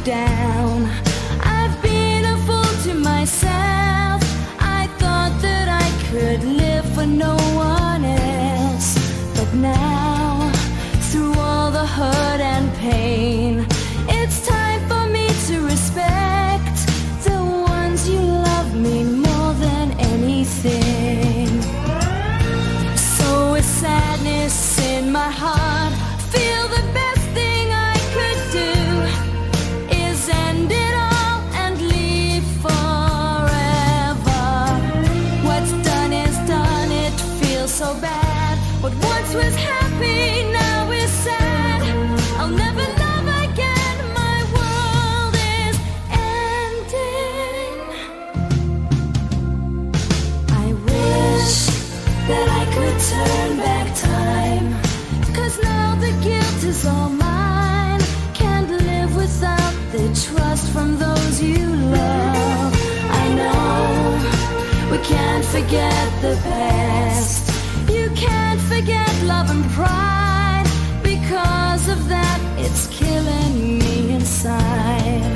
down. I've been a fool to myself. I thought that I could live for no one else. But now, through all the hurt and pain, it's time for me to respect the ones you love me more than anything. So with sadness in my heart, feel the best thing I could do is end it all and leave forever. What's done is done, it feels so bad. What once was happy now is sad. I'll never love again, my world is ending. I wish that I could turn back time, 'cause now the guilt is all mine. Can't live without the trust from those you love. I know we can't forget the past. You can't forget love and pride. Because of that, it's killing me inside.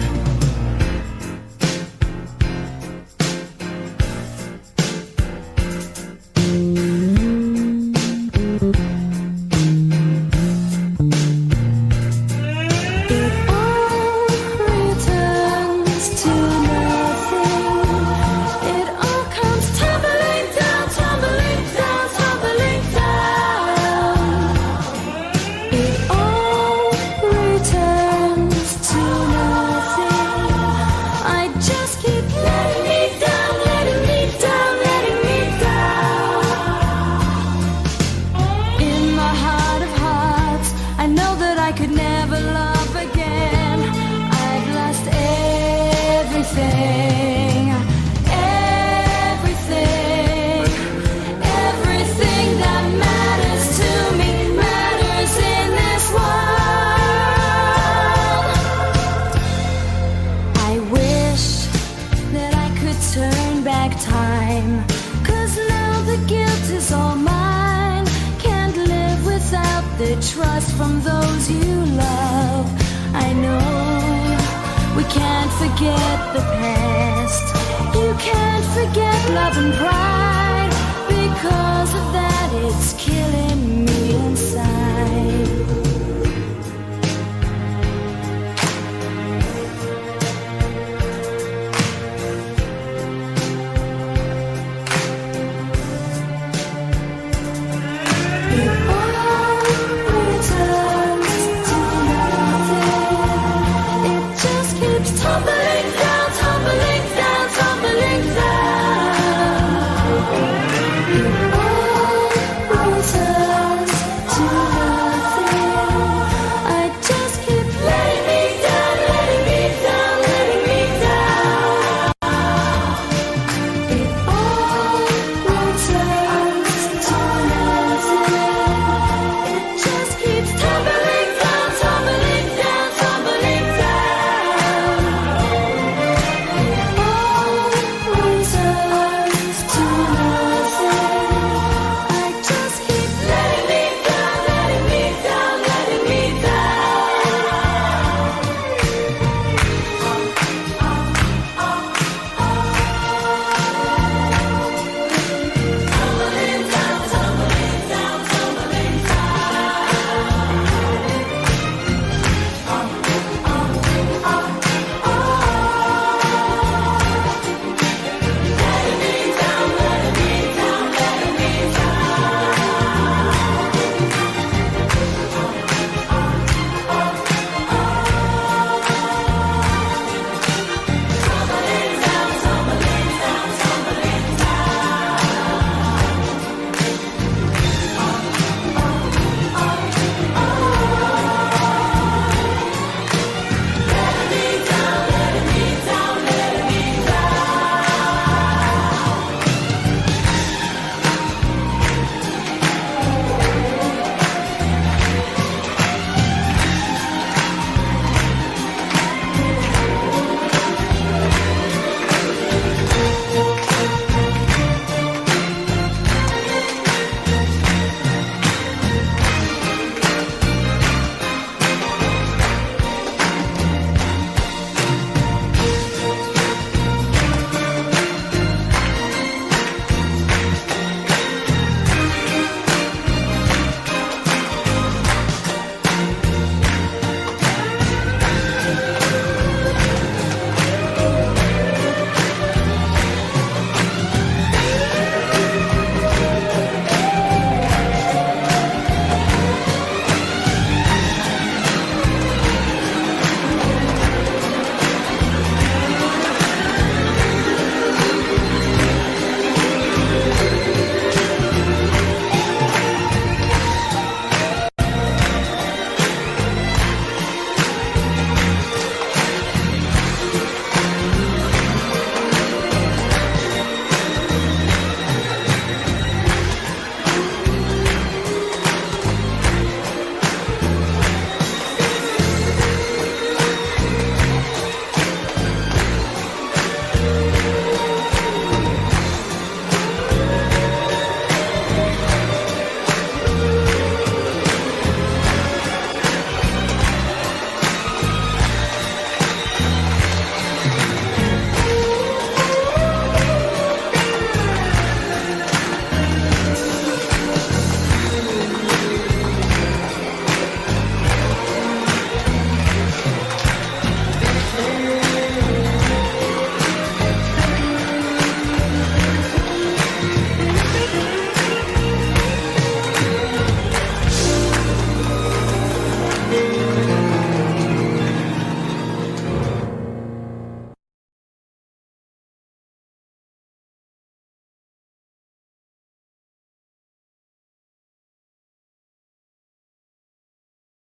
Time, 'cause now the guilt is all mine. Can't live without the trust from those you love. I know we can't forget the past. You can't forget love and pride. Because of that, it's killing me inside. Tumbling down, tumbling down, tumbling down.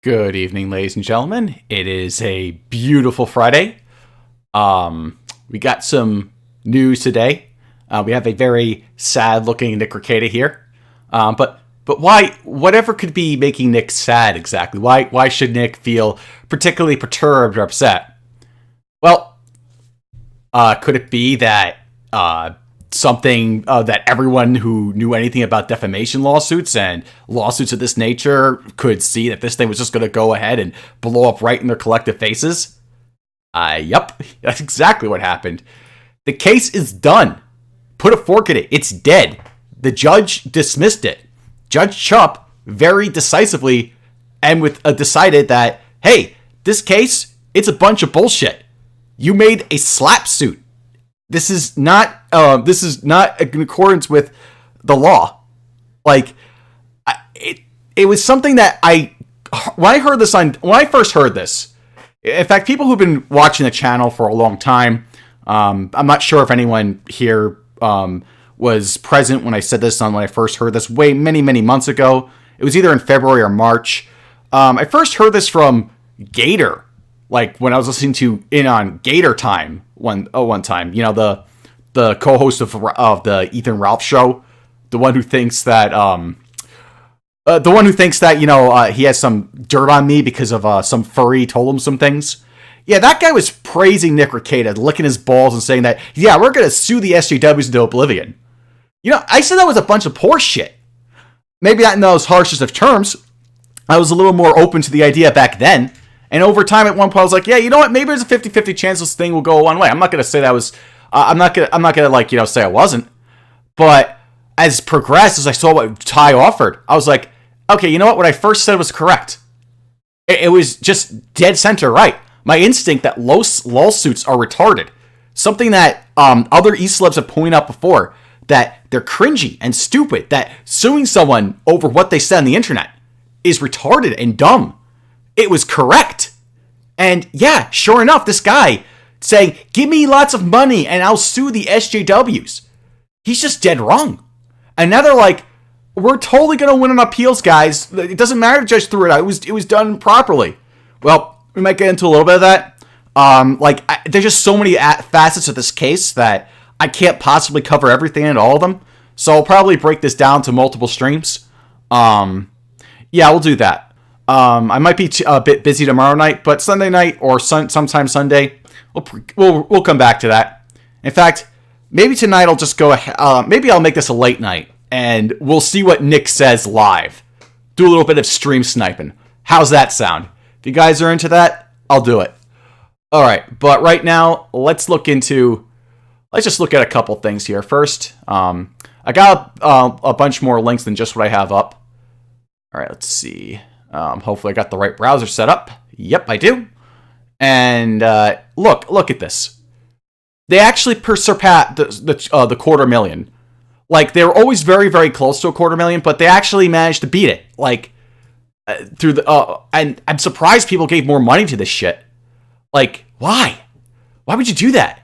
Good evening, ladies and gentlemen. It is a beautiful Friday. We got some news today. We have a very sad-looking Nick Rekieta here. But why? Whatever could be making Nick sad exactly? Why should Nick feel particularly perturbed or upset? Well, could it be that something that everyone who knew anything about defamation lawsuits and lawsuits of this nature could see that this thing was just going to go ahead and blow up right in their collective faces? Yup, that's exactly what happened. The case is done. Put a fork in it. It's dead. The judge dismissed it. Judge Chupp very decisively and decided that, hey, this case, it's a bunch of bullshit. You made a slap suit. This is not in accordance with the law. Like, it was something that when I first heard this, in fact, people who've been watching the channel for a long time, I'm not sure if anyone here was present when I said this when I first heard this many months ago. It was either in February or March. I first heard this from Gator, like when I was listening to In on Gator Time one time. You know, the co-host of the Ethan Ralph show, the one who thinks that he has some dirt on me because of some furry told him some things. Yeah, that guy was praising Nick Rekieta, licking his balls and saying that, yeah, we're going to sue the SJWs into oblivion. You know, I said that was a bunch of poor shit. Maybe not in those harshest of terms. I was a little more open to the idea back then. And over time, at one point, I was like, yeah, you know what? Maybe there's a 50-50 chance this thing will go one way. I'm not going to say that was... I'm not gonna say I wasn't. But as progressed, as I saw what Ty offered, I was like, okay, you know what? What I first said was correct. It was just dead center right. My instinct that lawsuits are retarded. Something that other E-celebs have pointed out before, that they're cringy and stupid, that suing someone over what they said on the internet is retarded and dumb. It was correct. And yeah, sure enough, this guy saying, give me lots of money and I'll sue the SJWs. He's just dead wrong. And now they're like, we're totally going to win on appeals, guys. It doesn't matter if the judge threw it out. It was done properly. Well, we might get into a little bit of that. There's just so many facets of this case that I can't possibly cover everything and all of them. So I'll probably break this down to multiple streams. Yeah, we'll do that. I might be a bit busy tomorrow night, but Sunday night or sometime Sunday, we'll come back to that. In fact, maybe tonight I'll just go ahead. Maybe I'll make this a late night, and we'll see what Nick says live. Do a little bit of stream sniping. How's that sound? If you guys are into that, I'll do it. All right, but right now, let's just look at a couple things here. First, I got a bunch more links than just what I have up. All right, let's see. Hopefully I got the right browser set up. Yep, I do. And look at this. They actually surpassed the 250,000. Like, they were always very, very close to 250,000, but they actually managed to beat it. Like, through the and I'm surprised people gave more money to this shit. Like, why? Why would you do that?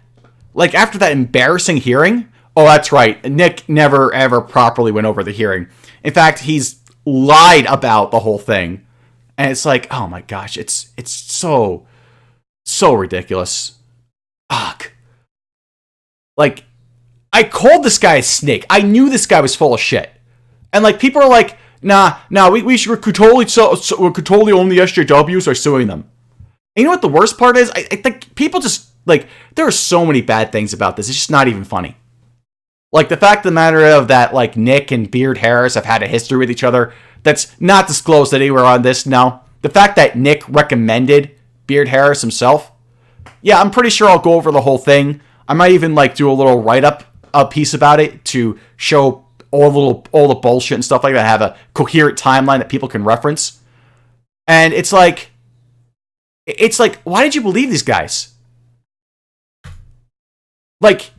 Like, after that embarrassing hearing? Oh, that's right. Nick never, ever properly went over the hearing. In fact, he's lied about the whole thing. And it's like, oh my gosh, it's so ridiculous. Fuck. Like, I called this guy a snake. I knew this guy was full of shit. And like, people are like, nah, we could totally own the SJWs or suing them. And you know what the worst part is? I think people just, like, there are so many bad things about this. It's just not even funny. Like, the fact of the matter of that, like, Nick and Beard Harris have had a history with each other that's not disclosed anywhere on this now. The fact that Nick recommended Beard Harris himself. Yeah, I'm pretty sure I'll go over the whole thing. I might even, like, do a little write-up piece about it to show all the bullshit and stuff like that, have a coherent timeline that people can reference. And it's like, why did you believe these guys? Like,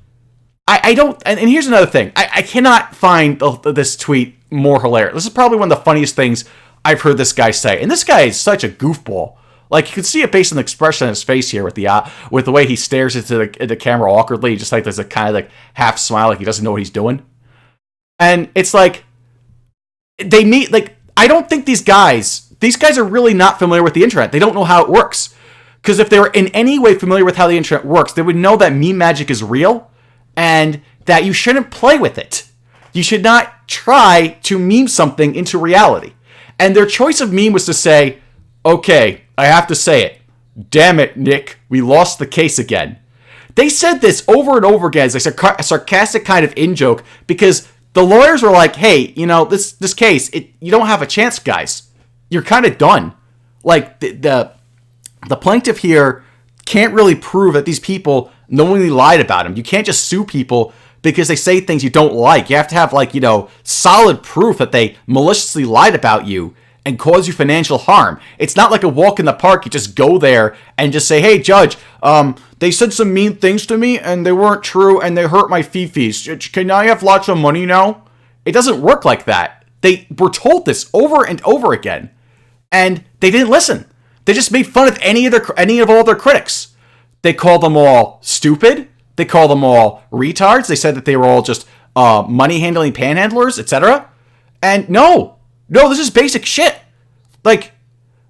I don't, and here's another thing. I cannot find this tweet more hilarious. This is probably one of the funniest things I've heard this guy say. And this guy is such a goofball. Like, you can see it based on the expression on his face here with the way he stares into the camera awkwardly. Just like there's a kind of like half smile, like he doesn't know what he's doing. And it's like, they meet, like, I don't think these guys these guys are really not familiar with the internet. They don't know how it works. Because if they were in any way familiar with how the internet works, they would know that meme magic is real and that you shouldn't play with it. You should not try to meme something into reality. And their choice of meme was to say, okay, I have to say it. Damn it, Nick, we lost the case again. They said this over and over again as a sarcastic kind of in-joke because the lawyers were like, hey, you know, this case, you don't have a chance, guys. You're kind of done. Like, the plaintiff here can't really prove that these people knowingly lied about him. You can't just sue people because they say things you don't like. You have to have, like, you know, solid proof that they maliciously lied about you and cause you financial harm. It's not like a walk in the park. You just go there and just say, hey, judge, they said some mean things to me and they weren't true and they hurt my fee-fees. Can I have lots of money now? It doesn't work like that. They were told this over and over again and they didn't listen. They just made fun of any of all their critics. They called them all stupid. They called them all retards. They said that they were all just money-handling panhandlers, etc. And no, this is basic shit. Like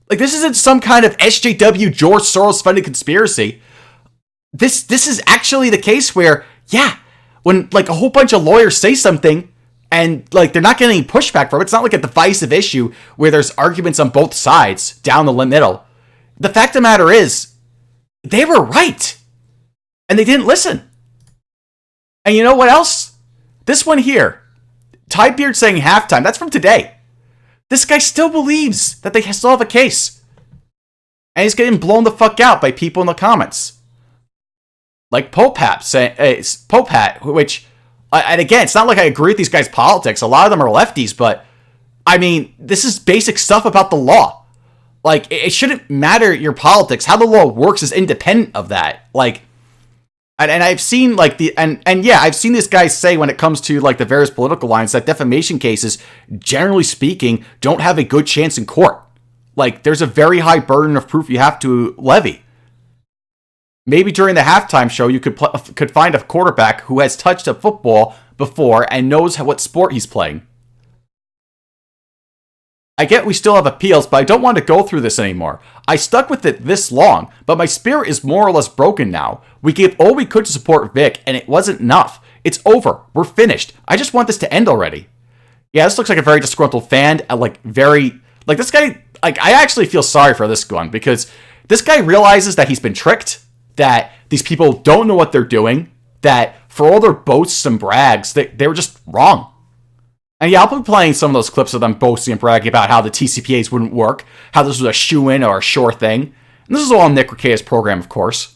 this isn't some kind of SJW George Soros-funded conspiracy. This is actually the case where, yeah, when like a whole bunch of lawyers say something and like they're not getting any pushback from it, it's not like a divisive issue where there's arguments on both sides down the middle. The fact of the matter is, they were right. And they didn't listen. And you know what else? This one here. Ty Beard saying halftime. That's from today. This guy still believes that they still have a case. And he's getting blown the fuck out by people in the comments. Like Popat saying, Popat, which, and again, it's not like I agree with these guys' politics. A lot of them are lefties, but I mean, this is basic stuff about the law. Like, it shouldn't matter your politics. How the law works is independent of that. Like, and I've seen, like, I've seen this guy say when it comes to, like, the various political lines that defamation cases, generally speaking, don't have a good chance in court. Like, there's a very high burden of proof you have to levy. Maybe during the halftime show, you could find a quarterback who has touched a football before and knows what sport he's playing. I get we still have appeals, but I don't want to go through this anymore. I stuck with it this long, but my spirit is more or less broken now. We gave all we could to support Vic, and it wasn't enough. It's over. We're finished. I just want this to end already. Yeah, this looks like a very disgruntled fan. This guy, I actually feel sorry for this one, because this guy realizes that he's been tricked, that these people don't know what they're doing, that for all their boasts and brags, they were just wrong. And yeah, I'll be playing some of those clips of them boasting and bragging about how the TCPAs wouldn't work, how this was a shoo-in or a sure thing. And this is all on Nick Ricketta's program, of course.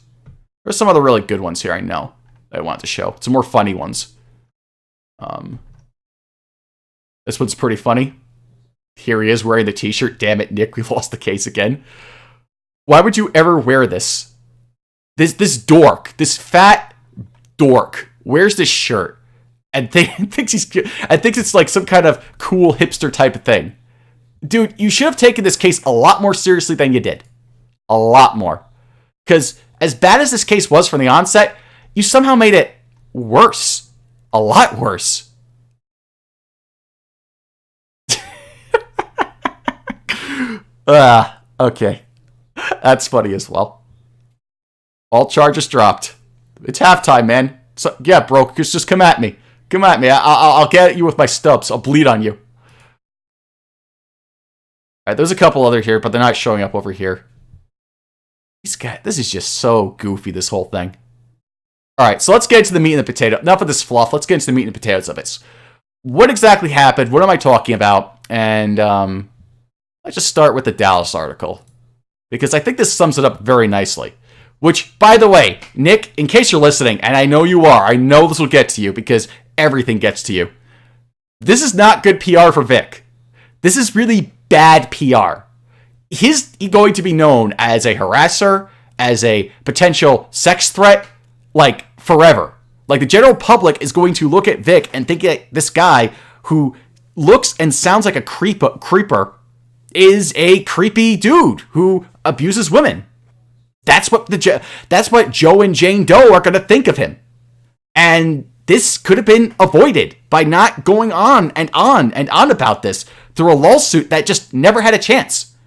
There's some other really good ones here, I know, that I wanted to show. Some more funny ones. This one's pretty funny. Here he is wearing the t-shirt. Damn it, Nick, we lost the case again. Why would you ever wear this? This dork, this fat dork, wears this shirt. And thinks it's like some kind of cool hipster type of thing. Dude, you should have taken this case a lot more seriously than you did. A lot more. Because as bad as this case was from the onset, you somehow made it worse. A lot worse. Okay. That's funny as well. All charges dropped. It's halftime, man. So, yeah, bro, just come at me. Come at me. I'll get at you with my stubs. I'll bleed on you. Alright, there's a couple other here, but they're not showing up over here. This is just so goofy, this whole thing. Alright, so let's get into the meat and the potato. Enough of this fluff. Let's get into the meat and the potatoes of it. What exactly happened? What am I talking about? And let's just start with the Dallas article, because I think this sums it up very nicely. Which, by the way, Nick, in case you're listening, and I know you are, I know this will get to you, because everything gets to you. This is not good PR for Vic. This is really bad PR. He's going to be known as a harasser, as a potential sex threat, like, forever. Like, the general public is going to look at Vic and think that this guy who looks and sounds like a creeper is a creepy dude who abuses women. That's what Joe and Jane Doe are going to think of him. And this could have been avoided by not going on and on and on about this through a lawsuit that just never had a chance.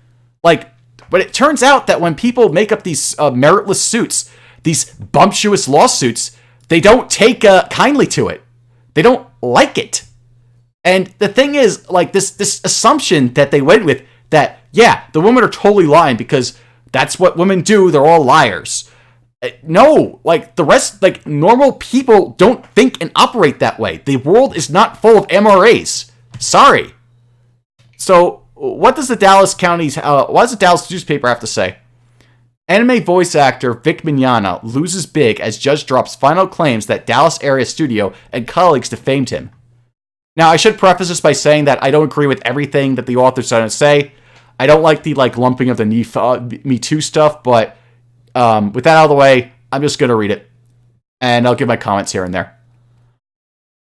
Like, but it turns out that when people make up these meritless suits, these bumptious lawsuits, they don't take kindly to it. They don't like it. And the thing is, like, this assumption that they went with, that, yeah, the women are totally lying because that's what women do. They're all liars. No, like, the rest, like, normal people don't think and operate that way. The world is not full of MRAs. Sorry. So, what does the Dallas newspaper have to say? Anime voice actor Vic Mignogna loses big as judge drops final claims that Dallas area studio and colleagues defamed him. Now, I should preface this by saying that I don't agree with everything that the author's trying to say. I don't like the lumping of the Me Too stuff, but with that out of the way, I'm just going to read it, and I'll give my comments here and there.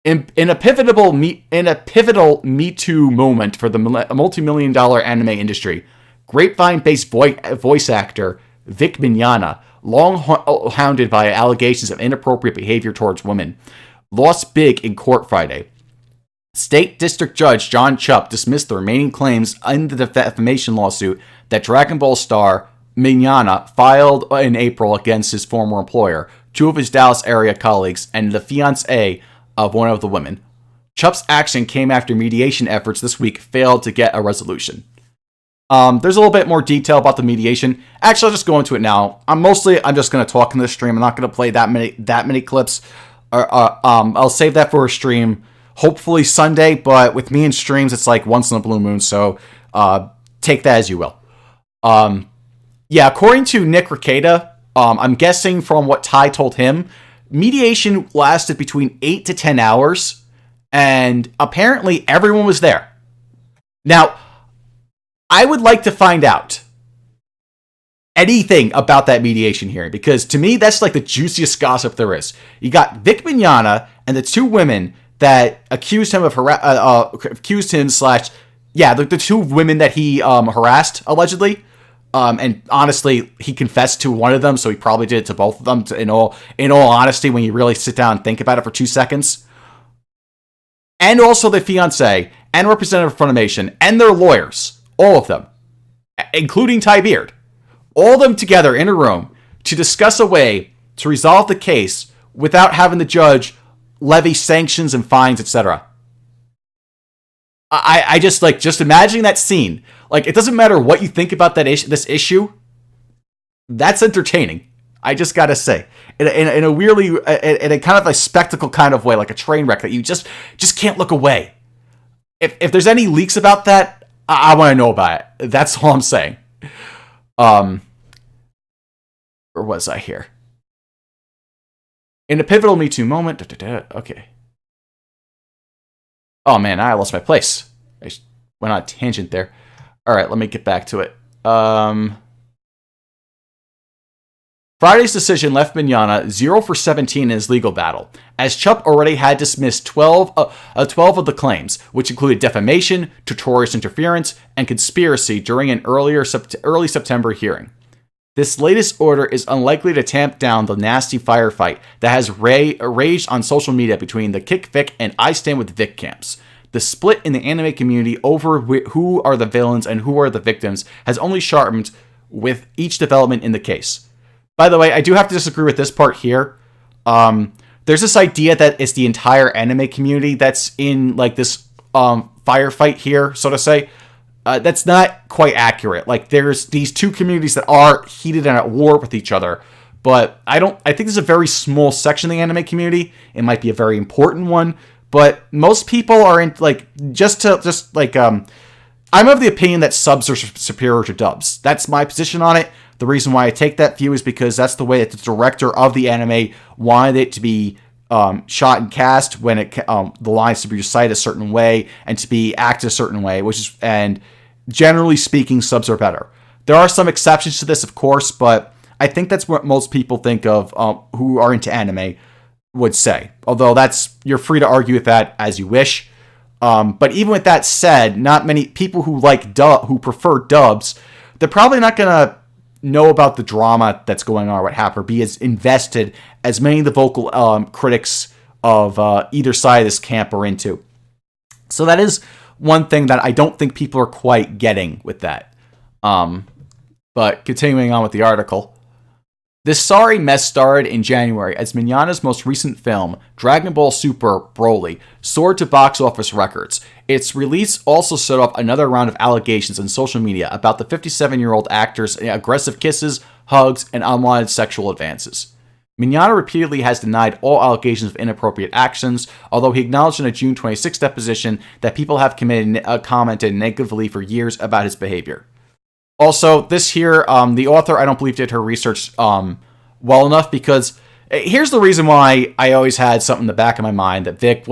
In a pivotal Me Too moment for the multi-million-dollar anime industry, Grapevine-based voice actor Vic Mignogna, long hounded by allegations of inappropriate behavior towards women, lost big in court Friday. State District Judge John Chupp dismissed the remaining claims in the defamation lawsuit that Dragon Ball star Mignogna filed in April against his former employer, two of his Dallas area colleagues, and the fiancé of one of the women. Chupp's action came after mediation efforts this week failed to get a resolution. There's a little bit more detail about the mediation. Actually, I'll just go into it now. I'm just going to talk in this stream. I'm not going to play that many clips. I'll save that for a stream, hopefully Sunday. But with me in streams, it's like once in a blue moon. So take that as you will. Yeah, according to Nick Rekieta, I'm guessing from what Ty told him, mediation lasted between 8 to 10 hours, and apparently everyone was there. Now, I would like to find out anything about that mediation hearing, because to me, that's like the juiciest gossip there is. You got Vic Mignogna and the two women that accused him of the two women that he harassed, allegedly. And honestly, he confessed to one of them, so he probably did it to both of them. In all honesty, when you really sit down and think about it for 2 seconds, and also the fiance and representative of Funimation and their lawyers, all of them, including Ty Beard, all of them together in a room to discuss a way to resolve the case without having the judge levy sanctions and fines, etc. I just imagining that scene. Like, it doesn't matter what you think about this issue. That's entertaining. I just gotta say, in a weirdly, in a kind of a spectacle kind of way, like a train wreck that you just can't look away. If there's any leaks about that, I want to know about it. That's all I'm saying. Where was I here? In a pivotal Me Too moment. Okay. Oh man, I lost my place. I went on a tangent there. All right, let me get back to it. Friday's decision left Mignogna 0 for 17 in his legal battle, as Chupp already had dismissed 12 of the claims, which included defamation, notorious interference, and conspiracy during an early September hearing. This latest order is unlikely to tamp down the nasty firefight that has raged on social media between the Kick Vic and I Stand With Vic camps. The split in the anime community over who are the villains and who are the victims has only sharpened with each development in the case. By the way, I do have to disagree with this part here. There's this idea that it's the entire anime community that's in like this firefight here, so to say. That's not quite accurate. Like, there's these two communities that are heated and at war with each other, but I think there's a very small section of the anime community. It might be a very important one, but most people are in like I'm of the opinion that subs are superior to dubs. That's my position on it. The reason why I take that view is because that's the way that the director of the anime wanted it to be shot and cast, when the lines to be recited a certain way and to be acted a certain way, and generally speaking, subs are better. There are some exceptions to this, of course, but I think that's what most people think of who are into anime would say. Although you're free to argue with that as you wish. But even with that said, not many people who who prefer dubs, they're probably not gonna know about the drama that's going on or what happened, or be as invested as many of the vocal critics of either side of this camp are into. So that is one thing that I don't think people are quite getting with that. But continuing on with the article. This sorry mess started in January as Mignogna's most recent film, Dragon Ball Super Broly, soared to box office records. Its release also set up another round of allegations on social media about the 57-year-old actor's aggressive kisses, hugs, and unwanted sexual advances. Mignogna repeatedly has denied all allegations of inappropriate actions, although he acknowledged in a June 26 deposition that people have commented negatively for years about his behavior. Also, this here, the author, I don't believe, did her research well enough, because here's the reason why I always had something in the back of my mind that Vic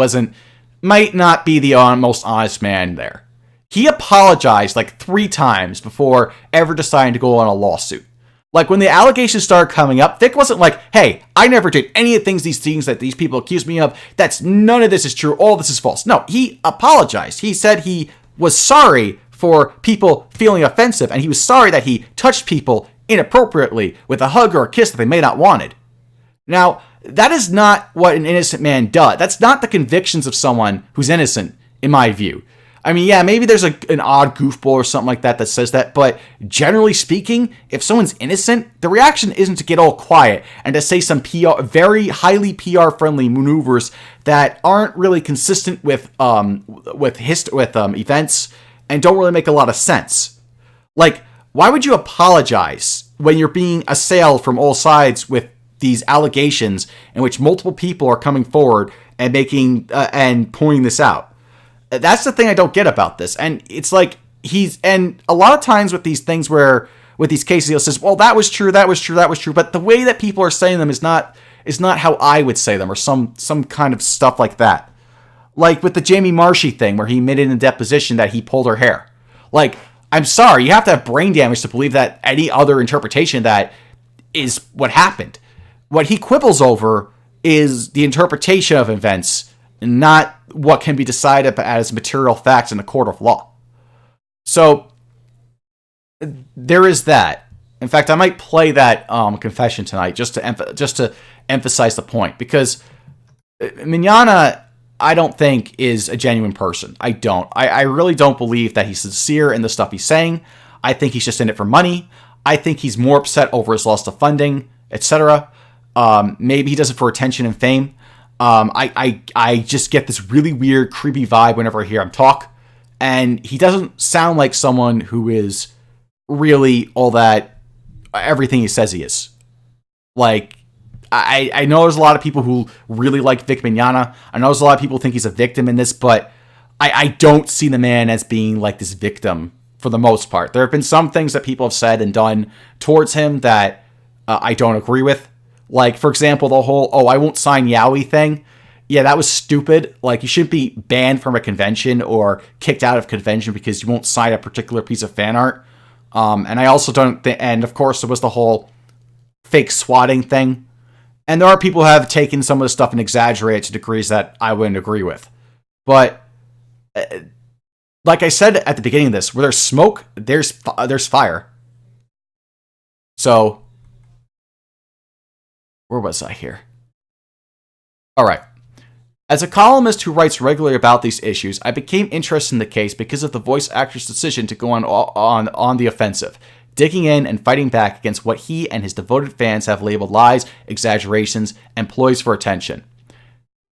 might not be the most honest man there. He apologized like 3 times before ever deciding to go on a lawsuit. Like, when the allegations started coming up, Vic wasn't like, hey, I never did any of these things that these people accuse me of. None of this is true. All this is false. No, he apologized. He said he was sorry for people feeling offensive, and he was sorry that he touched people inappropriately with a hug or a kiss that they may not wanted. Now, that is not what an innocent man does. That's not the convictions of someone who's innocent, in my view. I mean, yeah, maybe there's an odd goofball or something like that says that, but generally speaking, if someone's innocent, the reaction isn't to get all quiet and to say some very highly PR-friendly maneuvers that aren't really consistent with events and don't really make a lot of sense. Like, why would you apologize when you're being assailed from all sides with these allegations in which multiple people are coming forward and making and pointing this out? That's the thing I don't get about this. And it's like and a lot of times with these things with these cases, he'll says, well, that was true. But the way that people are saying them is not how I would say them, or some kind of stuff like that. Like with the Jamie Marshy thing, where he admitted in a deposition that he pulled her hair. Like, I'm sorry, you have to have brain damage to believe that any other interpretation of that is what happened. What he quibbles over is the interpretation of events, not what can be decided as material facts in a court of law. So, there is that. In fact, I might play that confession tonight just to emphasize the point, because Mignogna, I don't think, is a genuine person. I don't. I really don't believe that he's sincere in the stuff he's saying. I think he's just in it for money. I think he's more upset over his loss of funding, etc. Maybe he does it for attention and fame. I just get this really weird, creepy vibe whenever I hear him talk. And he doesn't sound like someone who is really all that, everything he says he is. Like, I know there's a lot of people who really like Vic Mignogna. I know there's a lot of people who think he's a victim in this, but I don't see the man as being like this victim for the most part. There have been some things that people have said and done towards him that I don't agree with. Like, for example, the whole, I won't sign Yowie thing. Yeah, that was stupid. Like, you shouldn't be banned from a convention or kicked out of convention because you won't sign a particular piece of fan art. And I also don't and of course there was the whole fake swatting thing. And there are people who have taken some of the stuff and exaggerated to degrees that I wouldn't agree with. But like I said at the beginning of this, where there's smoke, there's fire. So, where was I here? All right. As a columnist who writes regularly about these issues, I became interested in the case because of the voice actor's decision to go on the offensive, digging in and fighting back against what he and his devoted fans have labeled lies, exaggerations, and ploys for attention.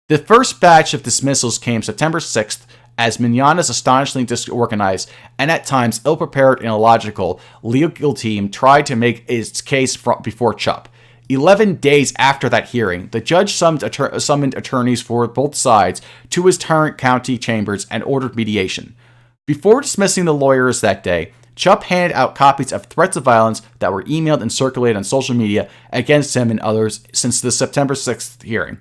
The first batch of dismissals came September 6th, as Mignogna's astonishingly disorganized and at times ill-prepared and illogical legal team tried to make its case before CHUP. 11 days after that hearing, the judge summoned attorneys for both sides to his Tarrant County chambers and ordered mediation. Before dismissing the lawyers that day, CHUP handed out copies of threats of violence that were emailed and circulated on social media against him and others since the September 6th hearing.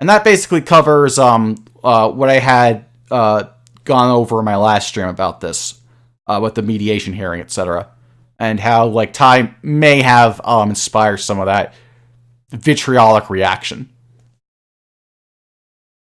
And that basically covers what I had gone over in my last stream about this, with the mediation hearing, etc. And how, time may have inspired some of that vitriolic reaction.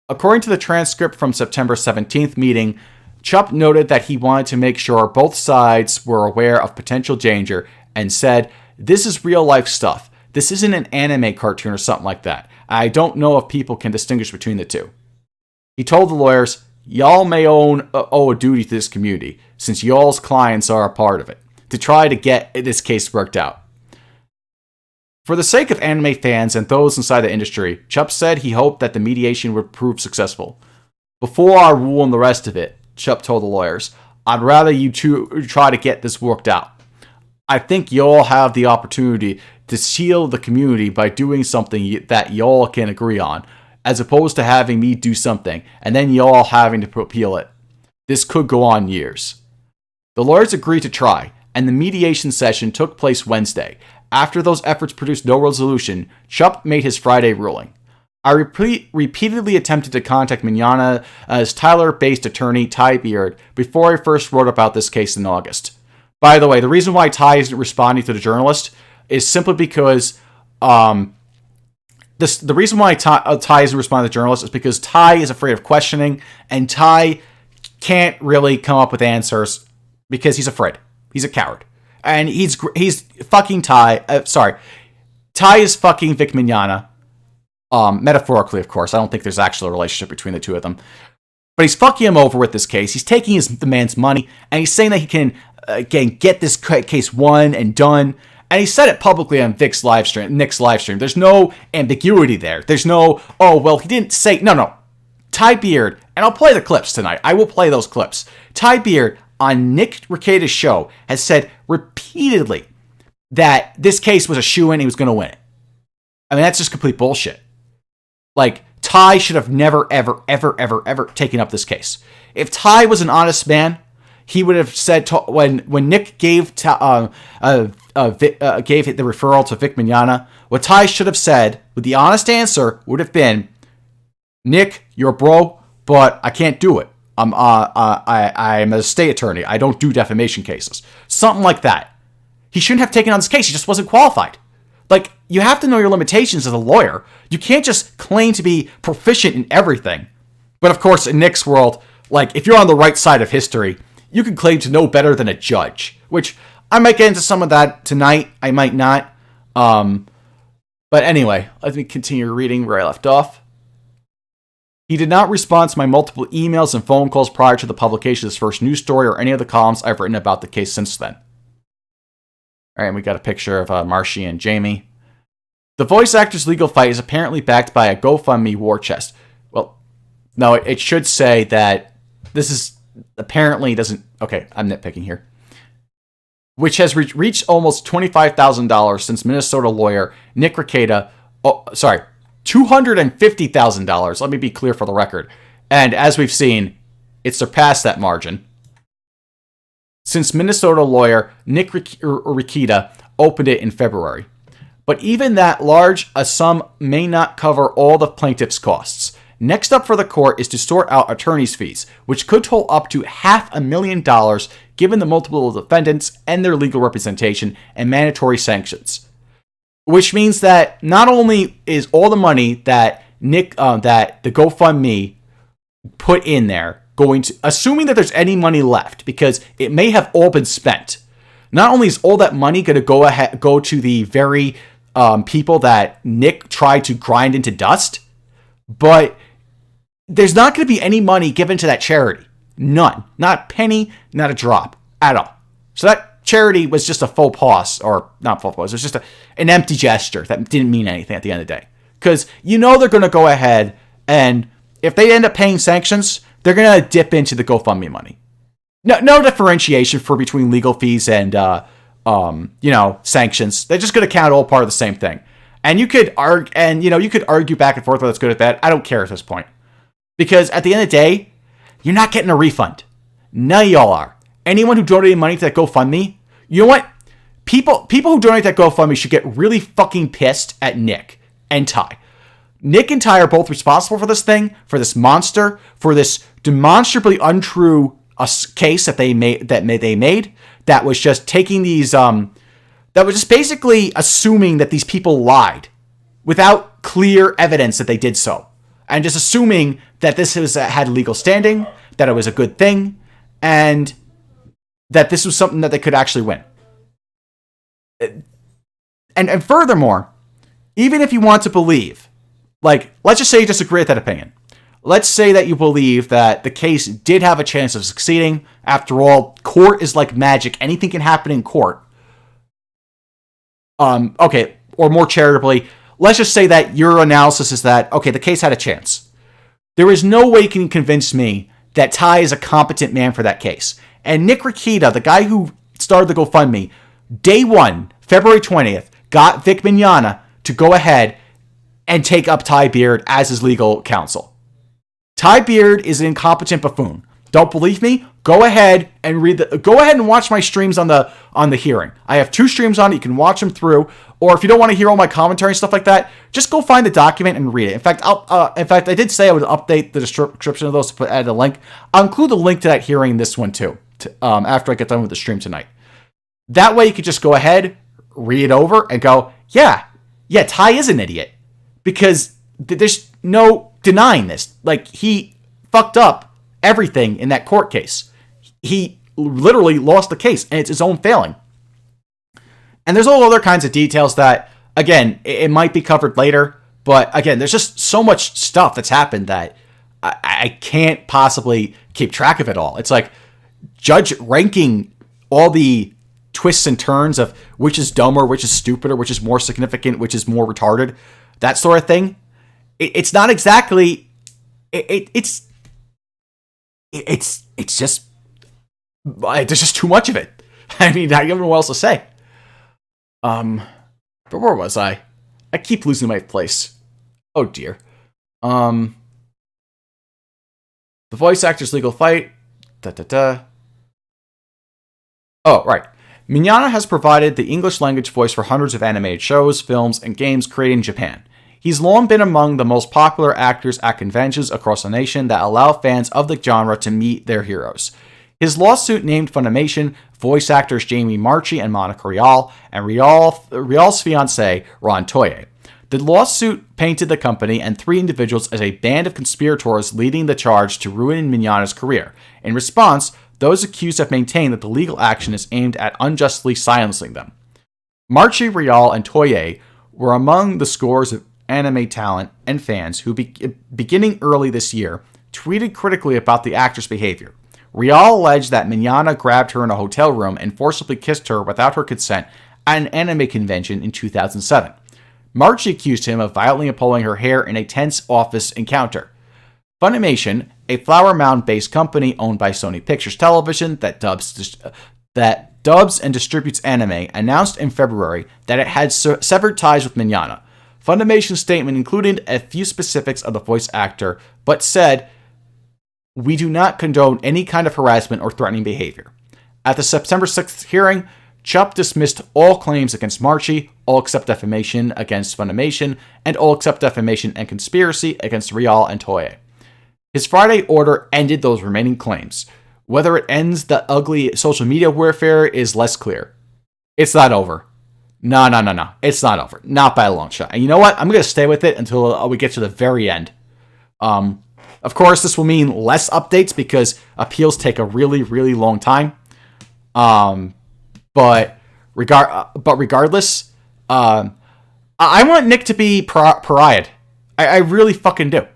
According to the transcript from September 17th meeting, CHUP noted that he wanted to make sure both sides were aware of potential danger and said, "This is real life stuff. This isn't an anime cartoon or something like that. I don't know if people can distinguish between the two." He told the lawyers, "Y'all may owe a duty to this community, since y'all's clients are a part of it. to try to get this case worked out. For the sake of anime fans and those inside the industry, Chup said he hoped that the mediation would prove successful. Before I rule on the rest of it, Chup told the lawyers, I'd rather you two try to get this worked out. I think y'all have the opportunity to shield the community by doing something that y'all can agree on, as opposed to having me do something and then y'all having to appeal it. This could go on years. The lawyers agreed to try, and the mediation session took place Wednesday. After those efforts produced no resolution, Chup made his Friday ruling. I repeatedly attempted to contact Mignogna's Tyler-based attorney, Ty Beard, before I first wrote about this case in August. By the way, the reason why Ty isn't responding to the journalist is simply because the reason why Ty isn't responding to the journalist is because Ty is afraid of questioning, and Ty can't really come up with answers because he's afraid. He's a coward. And he's fucking Ty. Ty is fucking Vic Mignogna. Metaphorically, of course. I don't think there's actually a relationship between the two of them. But he's fucking him over with this case. He's taking the man's money, and he's saying that he can get this case won and done. And he said it publicly on Nick's live stream. There's no ambiguity there. There's no, oh, well, he didn't say... No. Ty Beard, and I'll play the clips tonight. I will play those clips. Ty Beard, on Nick Rekieta's show, has said repeatedly that this case was a shoo-in, he was going to win it. I mean, that's just complete bullshit. Like, Ty should have never, ever taken up this case. If Ty was an honest man, he would have said when Nick gave the referral to Vic Mignogna, what Ty should have said, with the honest answer, would have been, Nick, you're a bro, but I can't do it. I'm a state attorney. I don't do defamation cases. Something like that. He shouldn't have taken on this case. He just wasn't qualified. Like, you have to know your limitations as a lawyer. You can't just claim to be proficient in everything. But of course, in Nick's world, like, if you're on the right side of history, you can claim to know better than a judge. Which, I might get into some of that tonight. I might not. But anyway, let me continue reading where I left off. He did not respond to my multiple emails and phone calls prior to the publication of his first news story or any of the columns I've written about the case since then. Alright, we got a picture of Marshy and Jamie. The voice actor's legal fight is apparently backed by a GoFundMe war chest. Well, no, it should say that this is apparently doesn't... Okay, I'm nitpicking here. Which has reached almost $25,000 since Minnesota lawyer Nick Rekieta... $250,000. Let me be clear for the record. And as we've seen, it surpassed that margin since Minnesota lawyer Nick Rekieta opened it in February. But even that large a sum may not cover all the plaintiff's costs. Next up for the court is to sort out attorney's fees, which could total up to $500,000 given the multiple defendants and their legal representation and mandatory sanctions. Which means that not only is all the money that that the GoFundMe put in there going to, assuming that there's any money left, because it may have all been spent. Not only is all that money going to go to the very people that Nick tried to grind into dust, but there's not going to be any money given to that charity. None. Not a penny, not a drop at all. So that charity was just a faux pas, or not faux pas, it was just an empty gesture that didn't mean anything at the end of the day. Because you know they're going to go ahead, and if they end up paying sanctions, they're going to dip into the GoFundMe money. No differentiation between legal fees and sanctions. They're just going to count all part of the same thing. And you could argue back and forth whether it's good or bad. I don't care at this point. Because at the end of the day, you're not getting a refund. None of y'all are. Anyone who donated money to that GoFundMe, you know what? People who donate that GoFundMe should get really fucking pissed at Nick and Ty. Nick and Ty are both responsible for this thing, for this monster, for this demonstrably untrue case that they made. That was just taking these. That was just basically assuming that these people lied, without clear evidence that they did so, and just assuming that this had legal standing, that it was a good thing, and that this was something that they could actually win. And furthermore, even if you want to believe, like, let's just say you disagree with that opinion. let's say that you believe that the case did have a chance of succeeding. After all, court is like magic. Anything can happen in court. Okay, or more charitably, let's just say that your analysis is that, okay, the case had a chance. There is no way you can convince me that Ty is a competent man for that case. And Nick Rikita, the guy who started the GoFundMe, day one, February 20th, got Vic Mignogna to go ahead and take up Ty Beard as his legal counsel. Ty Beard is an incompetent buffoon. Don't believe me? Go ahead and watch my streams on the hearing. I have 2 streams on it. You can watch them through. Or if you don't want to hear all my commentary and stuff like that, just go find the document and read it. In fact, I did say I would update the description of those to add a link. I'll include the link to that hearing in this one too, after I get done with the stream tonight. That way you could just go ahead, read it over, and go, yeah, Ty is an idiot. Because there's no denying this. Like, he fucked up everything in that court case. He literally lost the case, and it's his own failing. And there's all other kinds of details that, again, it might be covered later, but again, there's just so much stuff that's happened that I can't possibly keep track of it all. It's like judge ranking all the twists and turns of which is dumber, which is stupider, which is more significant, which is more retarded, that sort of thing. It's not exactly. It's just. There's just too much of it. I mean, I don't know what else to say. But where was I? I keep losing my place. Oh dear. The voice actor's legal fight. Oh, right. Mignogna has provided the English language voice for hundreds of animated shows, films, and games created in Japan. He's long been among the most popular actors at conventions across the nation that allow fans of the genre to meet their heroes. His lawsuit named Funimation voice actors Jamie Marchi and Monica Rial, and Rial's fiancé, Ron Toye. The lawsuit painted the company and 3 individuals as a band of conspirators leading the charge to ruin Mignogna's career. In response, those accused have maintained that the legal action is aimed at unjustly silencing them. Marchi, Rial, and Toye were among the scores of anime talent and fans who, beginning early this year, tweeted critically about the actor's behavior. Rial alleged that Mignogna grabbed her in a hotel room and forcibly kissed her without her consent at an anime convention in 2007. Marchi accused him of violently pulling her hair in a tense office encounter. Funimation, a Flower Mound-based company owned by Sony Pictures Television that dubs and distributes anime, announced in February that it had severed ties with Mignogna. Funimation's statement included a few specifics of the voice actor, but said, "We do not condone any kind of harassment or threatening behavior." At the September 6th hearing, Chup dismissed all claims against Marchi, all except defamation against Funimation, and all except defamation and conspiracy against Rial and Toye. His Friday order ended those remaining claims. Whether it ends the ugly social media warfare is less clear. It's not over. No. It's not over. Not by a long shot. And you know what? I'm going to stay with it until we get to the very end. Of course, this will mean less updates because appeals take a really, really long time. But regardless, I want Nick to be pariahed. I really fucking do.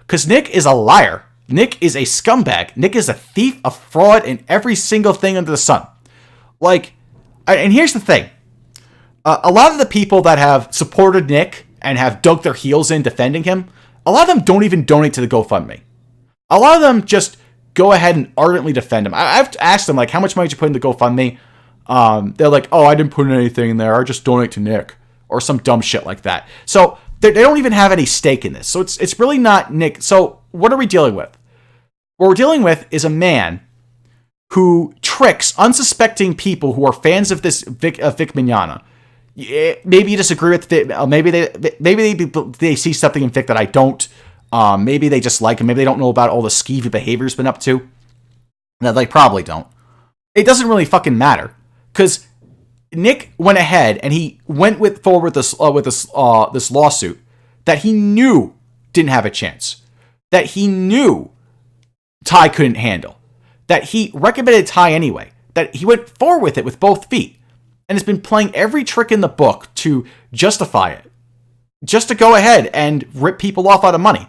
Because Nick is a liar. Nick is a scumbag. Nick is a thief, a fraud, in every single thing under the sun. Like, and here's the thing. A lot of the people that have supported Nick and have dug their heels in defending him, a lot of them don't even donate to the GoFundMe. A lot of them just go ahead and ardently defend him. I've asked them, like, how much money did you put in the GoFundMe? They're like, oh, I didn't put anything in there. I just donate to Nick. Or some dumb shit like that. So they don't even have any stake in this. So it's really not Nick. So what are we dealing with? What we're dealing with is a man who tricks unsuspecting people who are fans of this Vic Mignogna. Maybe you disagree with Vic. Maybe they see something in Vic that I don't. Maybe they just like him. Maybe they don't know about all the skeevy behavior he's been up to. No, they probably don't. It doesn't really fucking matter. Because Nick went ahead and he went forward with this lawsuit that he knew didn't have a chance. That he knew Ty couldn't handle. That he recommended Ty anyway. That he went forward with it with both feet. And has been playing every trick in the book to justify it. Just to go ahead and rip people off out of money.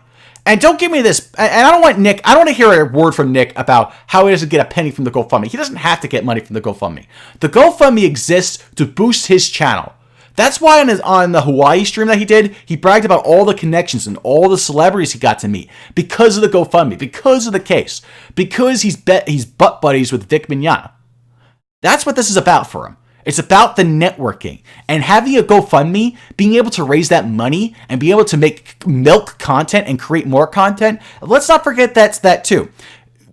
And don't give me this, and I don't want to hear a word from Nick about how he doesn't get a penny from the GoFundMe. He doesn't have to get money from the GoFundMe. The GoFundMe exists to boost his channel. That's why on the Hawaii stream that he did, he bragged about all the connections and all the celebrities he got to meet because of the GoFundMe, because of the case, because he's butt buddies with Vic Mignogna. That's what this is about for him. It's about the networking and having a GoFundMe, being able to raise that money and be able to make milk content and create more content. Let's not forget that's that too.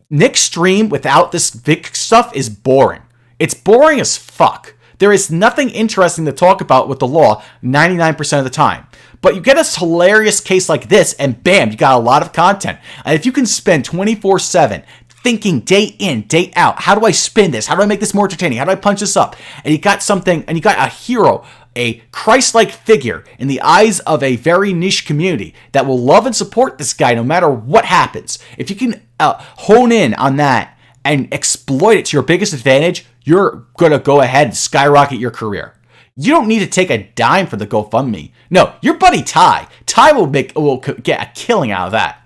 Nick's stream without this Vic stuff is boring. It's boring as fuck. There is nothing interesting to talk about with the law 99% of the time. But you get a hilarious case like this, and bam, you got a lot of content. And if you can spend 24/7 thinking day in, day out, how do I spin this? How do I make this more entertaining? How do I punch this up? And you got something, and you got a hero, a Christ-like figure in the eyes of a very niche community that will love and support this guy no matter what happens. If you can hone in on that and exploit it to your biggest advantage, you're going to go ahead and skyrocket your career. You don't need to take a dime for the GoFundMe. No, your buddy Ty. Ty will get a killing out of that.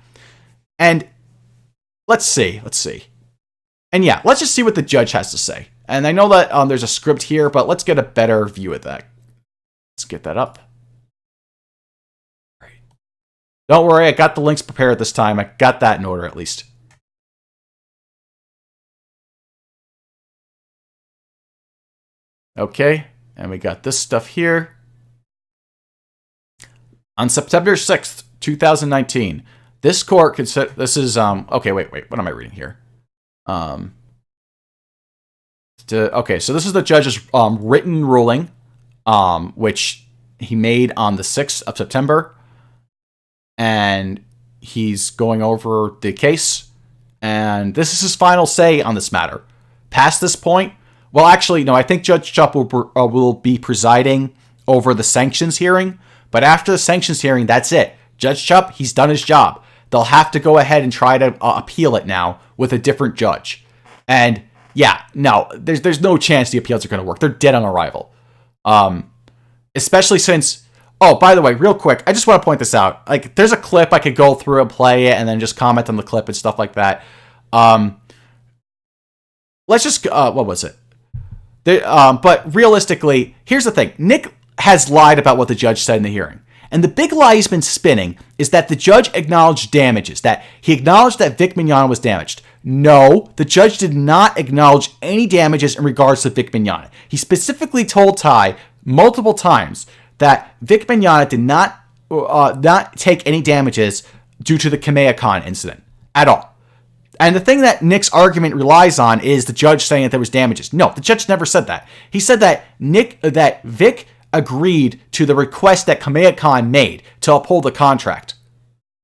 And let's see. And yeah, let's just see what the judge has to say. And I know that there's a script here, but let's get a better view of that. Let's get that up. All right. Don't worry, I got the links prepared this time. I got that in order at least. Okay, and we got this stuff here. On September 6th, 2019, this court considered, this is, okay, wait, what am I reading here? Okay, so this is the judge's written ruling, which he made on the 6th of September, and he's going over the case, and this is his final say on this matter. Past this point, well, actually, no, I think Judge Chupp will be presiding over the sanctions hearing, but after the sanctions hearing, that's it. Judge Chupp, he's done his job. They'll have to go ahead and try to appeal it now with a different judge. And yeah, no, there's no chance the appeals are going to work. They're dead on arrival. Especially since, oh, by the way, real quick, I just want to point this out. Like, there's a clip I could go through and play it and then just comment on the clip and stuff like that. Let's just, what was it? But realistically, here's the thing. Nick has lied about what the judge said in the hearing. And the big lie he's been spinning is that the judge acknowledged damages, that he acknowledged that Vic Mignogna was damaged. No, the judge did not acknowledge any damages in regards to Vic Mignogna. He specifically told Ty multiple times that Vic Mignogna did not take any damages due to the Kamea incident at all. And the thing that Nick's argument relies on is the judge saying that there was damages. No, the judge never said that. He said that Vic agreed to the request that Kamea made to uphold the contract.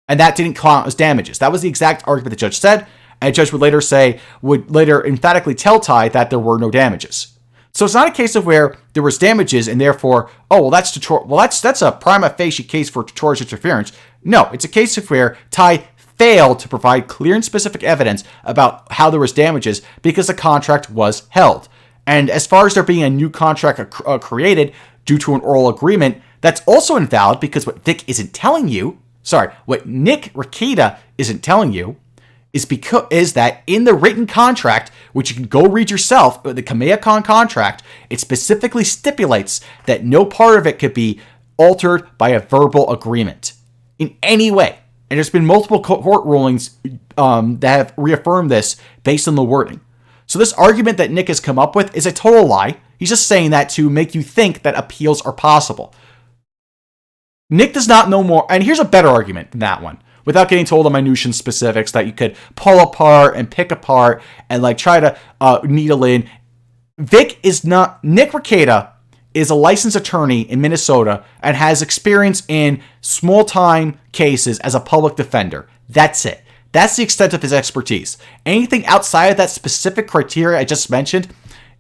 And that didn't count as damages. That was the exact argument the judge said. And the judge would later emphatically tell Ty that there were no damages. So it's not a case of where there was damages and therefore, oh, well, that's a prima facie case for tortious interference. No, it's a case of where Ty failed to provide clear and specific evidence about how there was damages because the contract was held. And as far as there being a new contract created due to an oral agreement, that's also invalid because what Nick Rekieta isn't telling you is that in the written contract, which you can go read yourself, the Kamea contract, it specifically stipulates that no part of it could be altered by a verbal agreement in any way. And there's been multiple court rulings that have reaffirmed this based on the wording. So this argument that Nick has come up with is a total lie. He's just saying that to make you think that appeals are possible. Nick does not know more. And here's a better argument than that one, without getting told the minutiae and specifics that you could pull apart and pick apart and like try to needle in. Nick Rekieta is a licensed attorney in Minnesota and has experience in small-time cases as a public defender. That's it. That's the extent of his expertise. Anything outside of that specific criteria I just mentioned,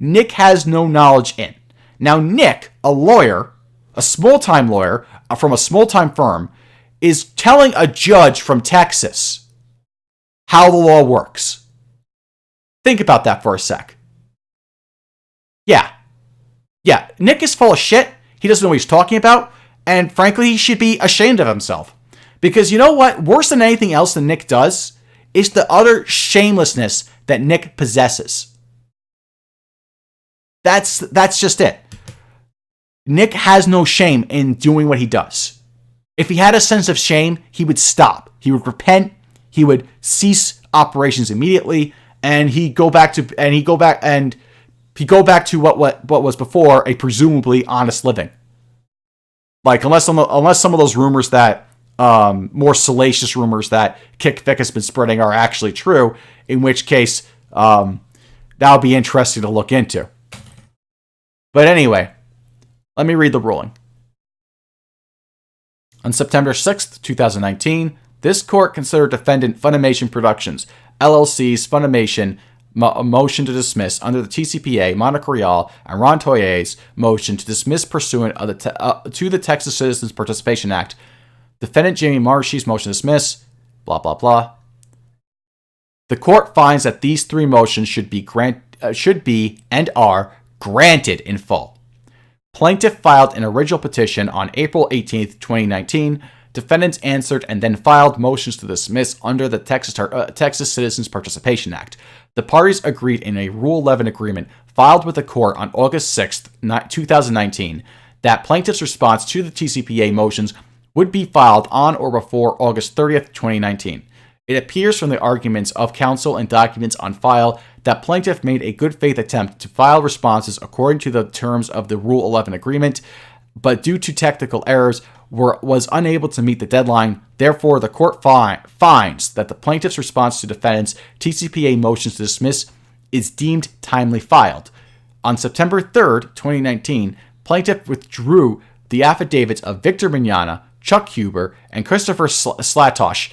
Nick has no knowledge in. Now, Nick, a lawyer, a small-time lawyer from a small-time firm, is telling a judge from Texas how the law works. Think about that for a sec. Yeah, Nick is full of shit. He doesn't know what he's talking about. And frankly, he should be ashamed of himself. Because you know what? Worse than anything else that Nick does is the utter shamelessness that Nick possesses. That's just it. Nick has no shame in doing what he does. If he had a sense of shame, he would stop. He would repent. He would cease operations immediately, and he'd go back to what was before a presumably honest living. Like unless some of those rumors that more salacious rumors that Kick Vic has been spreading are actually true, in which case that would be interesting to look into. But anyway, let me read the ruling. On September 6th, 2019, this court considered defendant Funimation Productions, LLC's Funimation motion to dismiss under the TCPA, Monica Rial, and Ron Toye's motion to dismiss pursuant of to the Texas Citizens Participation Act. Defendant Jamie Marshy's motion to dismiss, blah, blah, blah. The court finds that these three motions should be and are granted in full. Plaintiff filed an original petition on April 18th, 2019. Defendants answered and then filed motions to dismiss under the Texas Citizens Participation Act. The parties agreed in a Rule 11 agreement filed with the court on August 6th, 2019, that plaintiff's response to the TCPA motions would be filed on or before August 30th, 2019. It appears from the arguments of counsel and documents on file that plaintiff made a good faith attempt to file responses according to the terms of the Rule 11 agreement, but due to technical errors was unable to meet the deadline. Therefore, the court finds that the plaintiff's response to defendants' TCPA motions to dismiss is deemed timely filed. On September 3rd, 2019, plaintiff withdrew the affidavits of Victor Mignogna, Chuck Huber, and Christopher Slatosh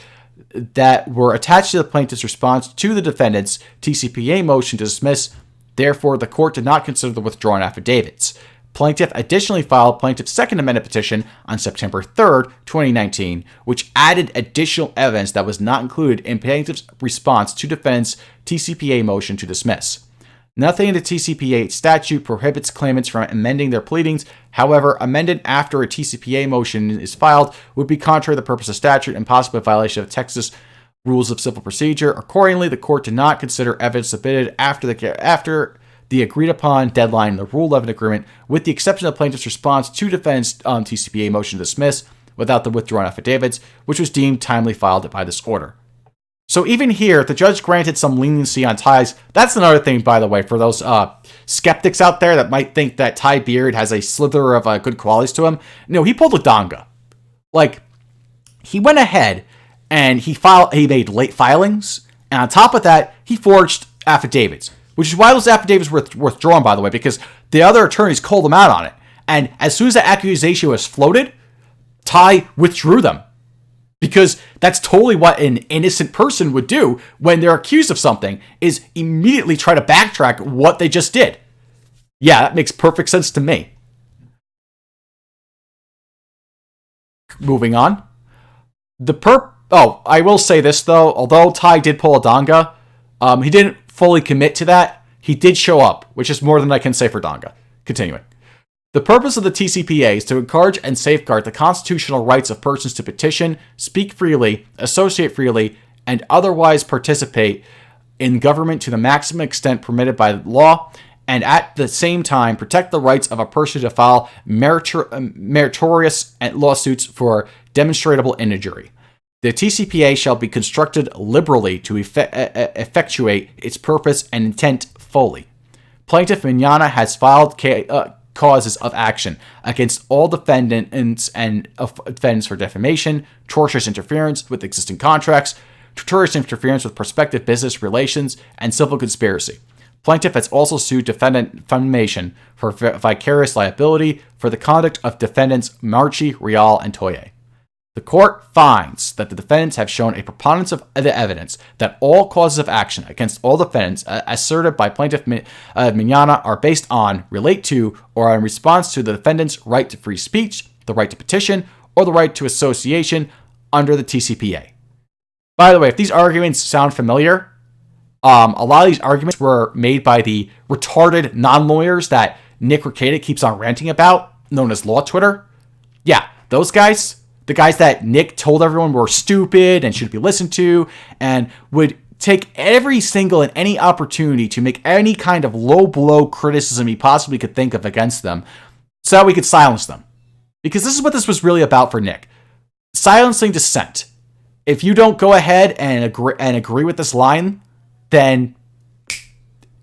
that were attached to the plaintiff's response to the defendant's TCPA motion to dismiss. Therefore, the court did not consider the withdrawn affidavits. Plaintiff additionally filed plaintiff's second amended petition on September 3rd, 2019, which added additional evidence that was not included in plaintiff's response to defendant's TCPA motion to dismiss. Nothing in the TCPA statute prohibits claimants from amending their pleadings. However, amendment after a TCPA motion is filed would be contrary to the purpose of statute and possibly a violation of Texas Rules of Civil Procedure. Accordingly, the court did not consider evidence submitted after the agreed-upon deadline in the Rule 11 agreement, with the exception of plaintiff's response to defendant's TCPA motion to dismiss without the withdrawn affidavits, which was deemed timely filed by this order. So even here, the judge granted some leniency on Ty's. That's another thing, by the way, for those skeptics out there that might think that Ty Beard has a slither of good qualities to him. No, he pulled a Donga. Like, he went ahead and he made late filings, and on top of that, he forged affidavits, which is why those affidavits were withdrawn, by the way, because the other attorneys called him out on it. And as soon as the accusation was floated, Ty withdrew them. Because that's totally what an innocent person would do when they're accused of something, is immediately try to backtrack what they just did. Yeah, that makes perfect sense to me. Moving on. I will say this, though. Although Ty did pull a Donga, he didn't fully commit to that. He did show up, which is more than I can say for Donga. Continuing. The purpose of the TCPA is to encourage and safeguard the constitutional rights of persons to petition, speak freely, associate freely, and otherwise participate in government to the maximum extent permitted by law, and at the same time protect the rights of a person to file meritorious lawsuits for demonstrable injury. The TCPA shall be constructed liberally to effectuate its purpose and intent fully. Plaintiff Mignogna has filed causes of action against all defendants and defendants for defamation, tortious interference with existing contracts, tortious interference with prospective business relations, and civil conspiracy. Plaintiff has also sued defendant Funimation for vicarious liability for the conduct of defendants Marchi, Rial, and Toye. The court finds that the defendants have shown a preponderance of the evidence that all causes of action against all defendants asserted by Plaintiff Mignogna are based on, relate to, or are in response to the defendant's right to free speech, the right to petition, or the right to association under the TCPA. By the way, if these arguments sound familiar, a lot of these arguments were made by the retarded non-lawyers that Nick Rekieta keeps on ranting about, known as Law Twitter. Yeah, those guys. The guys that Nick told everyone were stupid and shouldn't be listened to, and would take every single and any opportunity to make any kind of low blow criticism he possibly could think of against them so that we could silence them. Because this is what this was really about for Nick. Silencing dissent. If you don't go ahead and agree with this line, then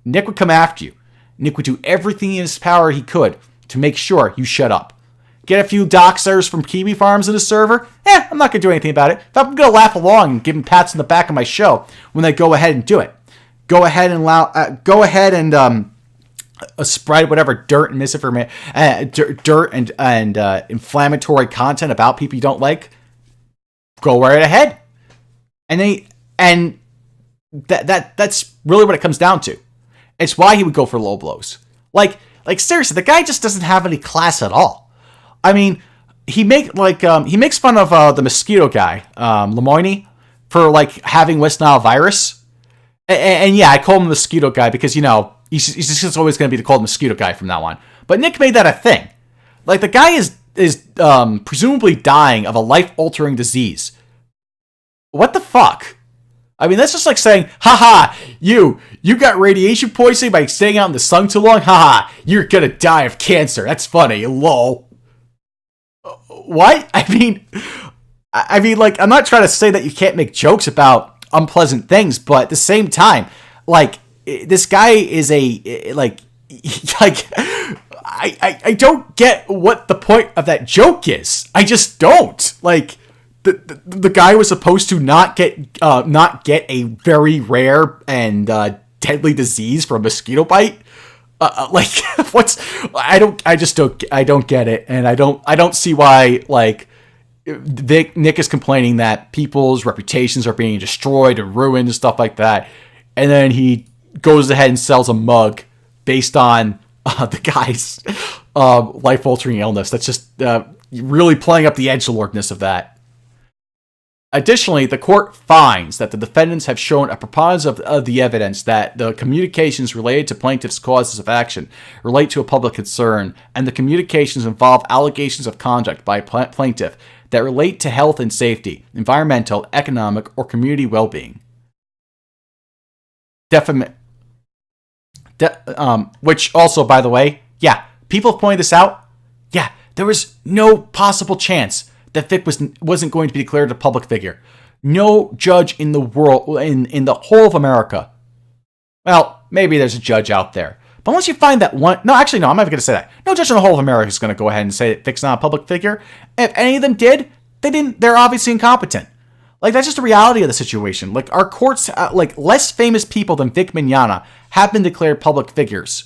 Nick would come after you. Nick would do everything in his power he could to make sure you shut up. Get a few doxers from Kiwi Farms in his server? I'm not going to do anything about it. I'm going to laugh along and give him pats on the back of my show when they go ahead and do it. Go ahead and spread whatever dirt and misinformation, dirt and inflammatory content about people you don't like. Go right ahead. And that's really what it comes down to. It's why he would go for low blows. Like seriously, the guy just doesn't have any class at all. I mean, he makes fun of the mosquito guy, Lemoyne, for like having West Nile virus. And yeah, I call him the mosquito guy because, you know, he's just always going to be called mosquito guy from now on. But Nick made that a thing. Like, the guy is presumably dying of a life-altering disease. What the fuck? I mean, that's just like saying, haha, you got radiation poisoning by staying out in the sun too long? Haha, you're gonna die of cancer. That's funny, lol. What? I mean, like, I'm not trying to say that you can't make jokes about unpleasant things, but at the same time, like, this guy is I don't get what the point of that joke is. I just don't. Like, the guy was supposed to not get a very rare and deadly disease from a mosquito bite. I don't get it, and I don't see why, like, Nick is complaining that people's reputations are being destroyed and ruined and stuff like that, and then he goes ahead and sells a mug based on the guy's life-altering illness. That's just really playing up the edgelordness of that. Additionally, the court finds that the defendants have shown a preponderance of the evidence that the communications related to plaintiff's causes of action relate to a public concern, and the communications involve allegations of conduct by plaintiff that relate to health and safety, environmental, economic, or community well-being. Which also, by the way, yeah, people have pointed this out. Yeah, there was no possible chance that Vic wasn't going to be declared a public figure. No judge in the world, in the whole of America. Well, maybe there's a judge out there. But once you find that one... No, actually, no, I'm not even going to say that. No judge in the whole of America is going to go ahead and say that Vic's not a public figure. If any of them did, they're obviously incompetent. Like, that's just the reality of the situation. Like, our courts, like, less famous people than Vic Mignogna have been declared public figures.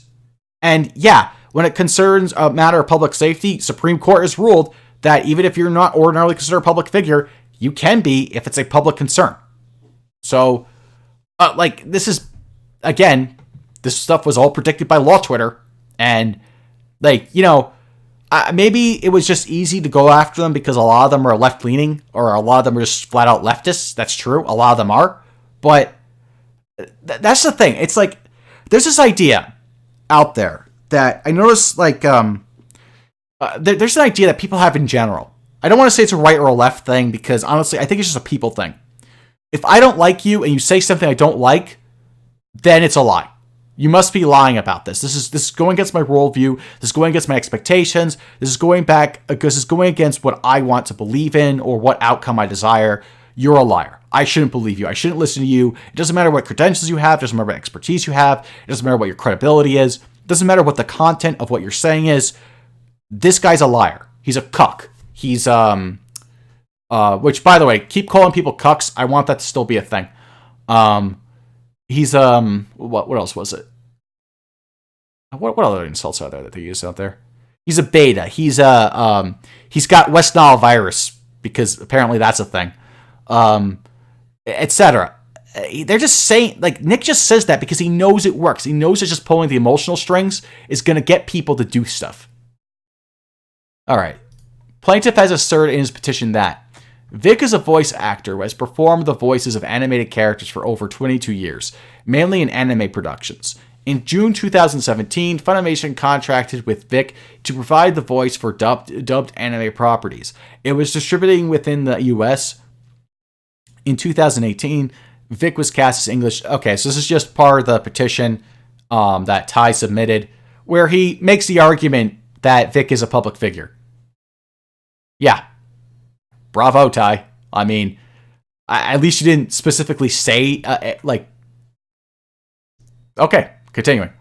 And yeah, when it concerns a matter of public safety, Supreme Court has ruled that even if you're not ordinarily considered a public figure, you can be if it's a public concern. So, like, this is, again, this stuff was all predicted by Law Twitter. And, like, you know, maybe it was just easy to go after them because a lot of them are left-leaning, or a lot of them are just flat-out leftists. That's true. A lot of them are. But that's the thing. It's like, there's this idea out there that I notice, like, there's an idea that people have in general. I don't want to say it's a right or a left thing, because honestly, I think it's just a people thing. If I don't like you and you say something I don't like, then it's a lie. You must be lying about this. This is going against my worldview. This is going against my expectations. This is going against what I want to believe in or what outcome I desire. You're a liar. I shouldn't believe you. I shouldn't listen to you. It doesn't matter what credentials you have. It doesn't matter what expertise you have. It doesn't matter what your credibility is. It doesn't matter what the content of what you're saying is. This guy's a liar. He's a cuck. He's, which, by the way, keep calling people cucks. I want that to still be a thing. He's, what else was it? What other insults are there that they use out there? He's a beta. He's got West Nile virus, because apparently that's a thing. Etc. They're just saying, like, Nick just says that because he knows it works. He knows that just pulling the emotional strings is going to get people to do stuff. All right. Plaintiff has asserted in his petition that Vic is a voice actor who has performed the voices of animated characters for over 22 years, mainly in anime productions. In June 2017, Funimation contracted with Vic to provide the voice for dubbed anime properties. It was distributing within the US. In 2018, Vic was cast as English. Okay, so this is just part of the petition that Ty submitted, where he makes the argument that Vic is a public figure. Yeah. Bravo, Ty. I mean, at least you didn't specifically say, Okay, continuing.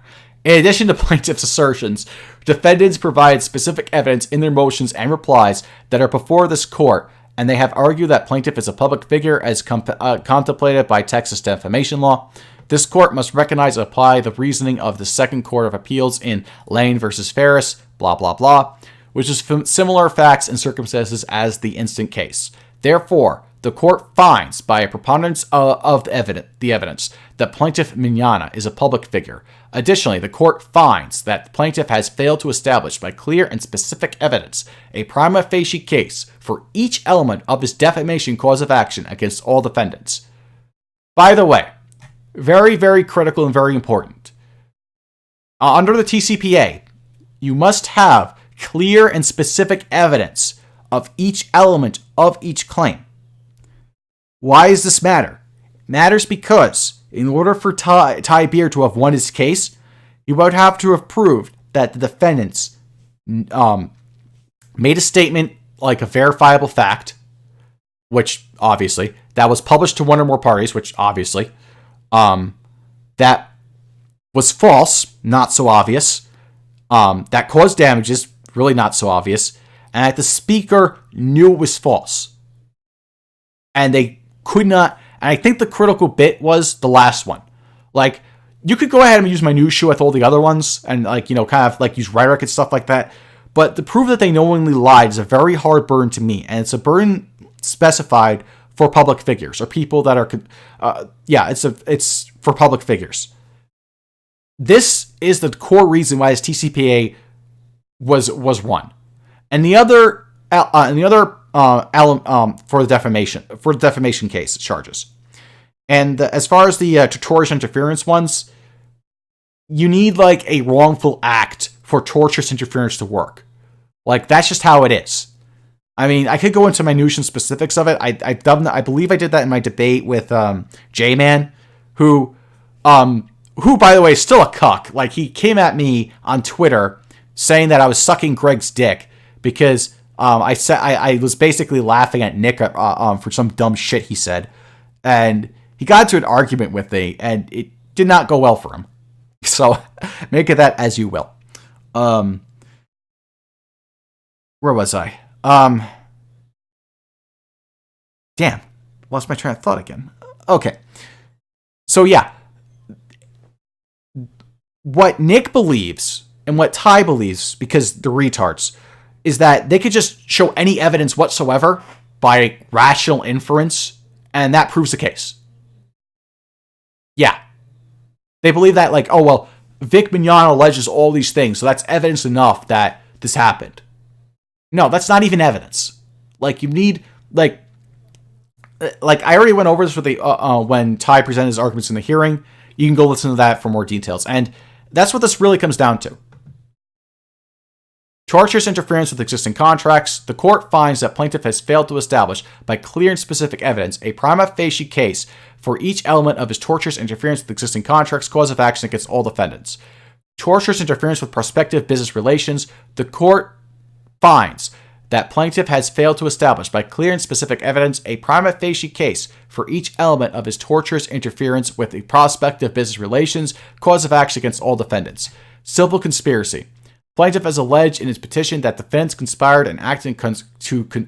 In addition to plaintiffs' assertions, defendants provide specific evidence in their motions and replies that are before this court, and they have argued that plaintiff is a public figure as contemplated by Texas defamation law. This court must recognize and apply the reasoning of the Second Court of Appeals in Lane versus Ferris, blah, blah, blah, which is similar facts and circumstances as the instant case. Therefore, the court finds, by a preponderance of the evidence, that plaintiff Mignana is a public figure. Additionally, the court finds that the plaintiff has failed to establish, by clear and specific evidence, a prima facie case for each element of his defamation cause of action against all defendants. By the way, very, very critical and very important. Under the TCPA, you must have clear and specific evidence of each element of each claim. Why does this matter? It matters because in order for Ty Beard to have won his case, he would have to have proved that the defendants made a statement like a verifiable fact, which obviously, that was published to one or more parties, which obviously, that was false, not so obvious, that caused damages, really not so obvious, and that the speaker knew it was false. And they could not, and I think the critical bit was the last one. Like, you could go ahead and use my news show with all the other ones, and kind of use rhetoric and stuff like that, but to prove that they knowingly lied is a very hard burden to me, and it's a burden specified for public figures, or people that are, it's for public figures. This is the core reason why this TCPA was won. And the other for the defamation case charges. And as far as the tortious interference ones, you need a wrongful act for tortious interference to work. That's just how it is. I mean, I could go into minutiae and specifics of it. I believe I did that in my debate with J-Man, who by the way is still a cuck. He came at me on Twitter saying that I was sucking Greg's dick because I was basically laughing at Nick for some dumb shit he said, and he got into an argument with me, and it did not go well for him. So make of that as you will. Where was I? Damn, lost my train of thought again. Okay, so yeah, what Nick believes and what Ty believes, because they're retards, is that they could just show any evidence whatsoever by rational inference, and that proves the case. Yeah. They believe that, Vic Mignogna alleges all these things, so that's evidence enough that this happened. No, that's not even evidence. You need, I already went over this with when Ty presented his arguments in the hearing. You can go listen to that for more details. And that's what this really comes down to. Tortious interference with existing contracts. The court finds that plaintiff has failed to establish, by clear and specific evidence, a prima facie case for each element of his tortious interference with existing contracts cause of action against all defendants. Tortious interference with prospective business relations. The court finds that plaintiff has failed to establish, by clear and specific evidence, a prima facie case for each element of his tortious interference with the prospective business relations cause of action against all defendants. Civil conspiracy. Plaintiff has alleged in his petition that defendants conspired and acted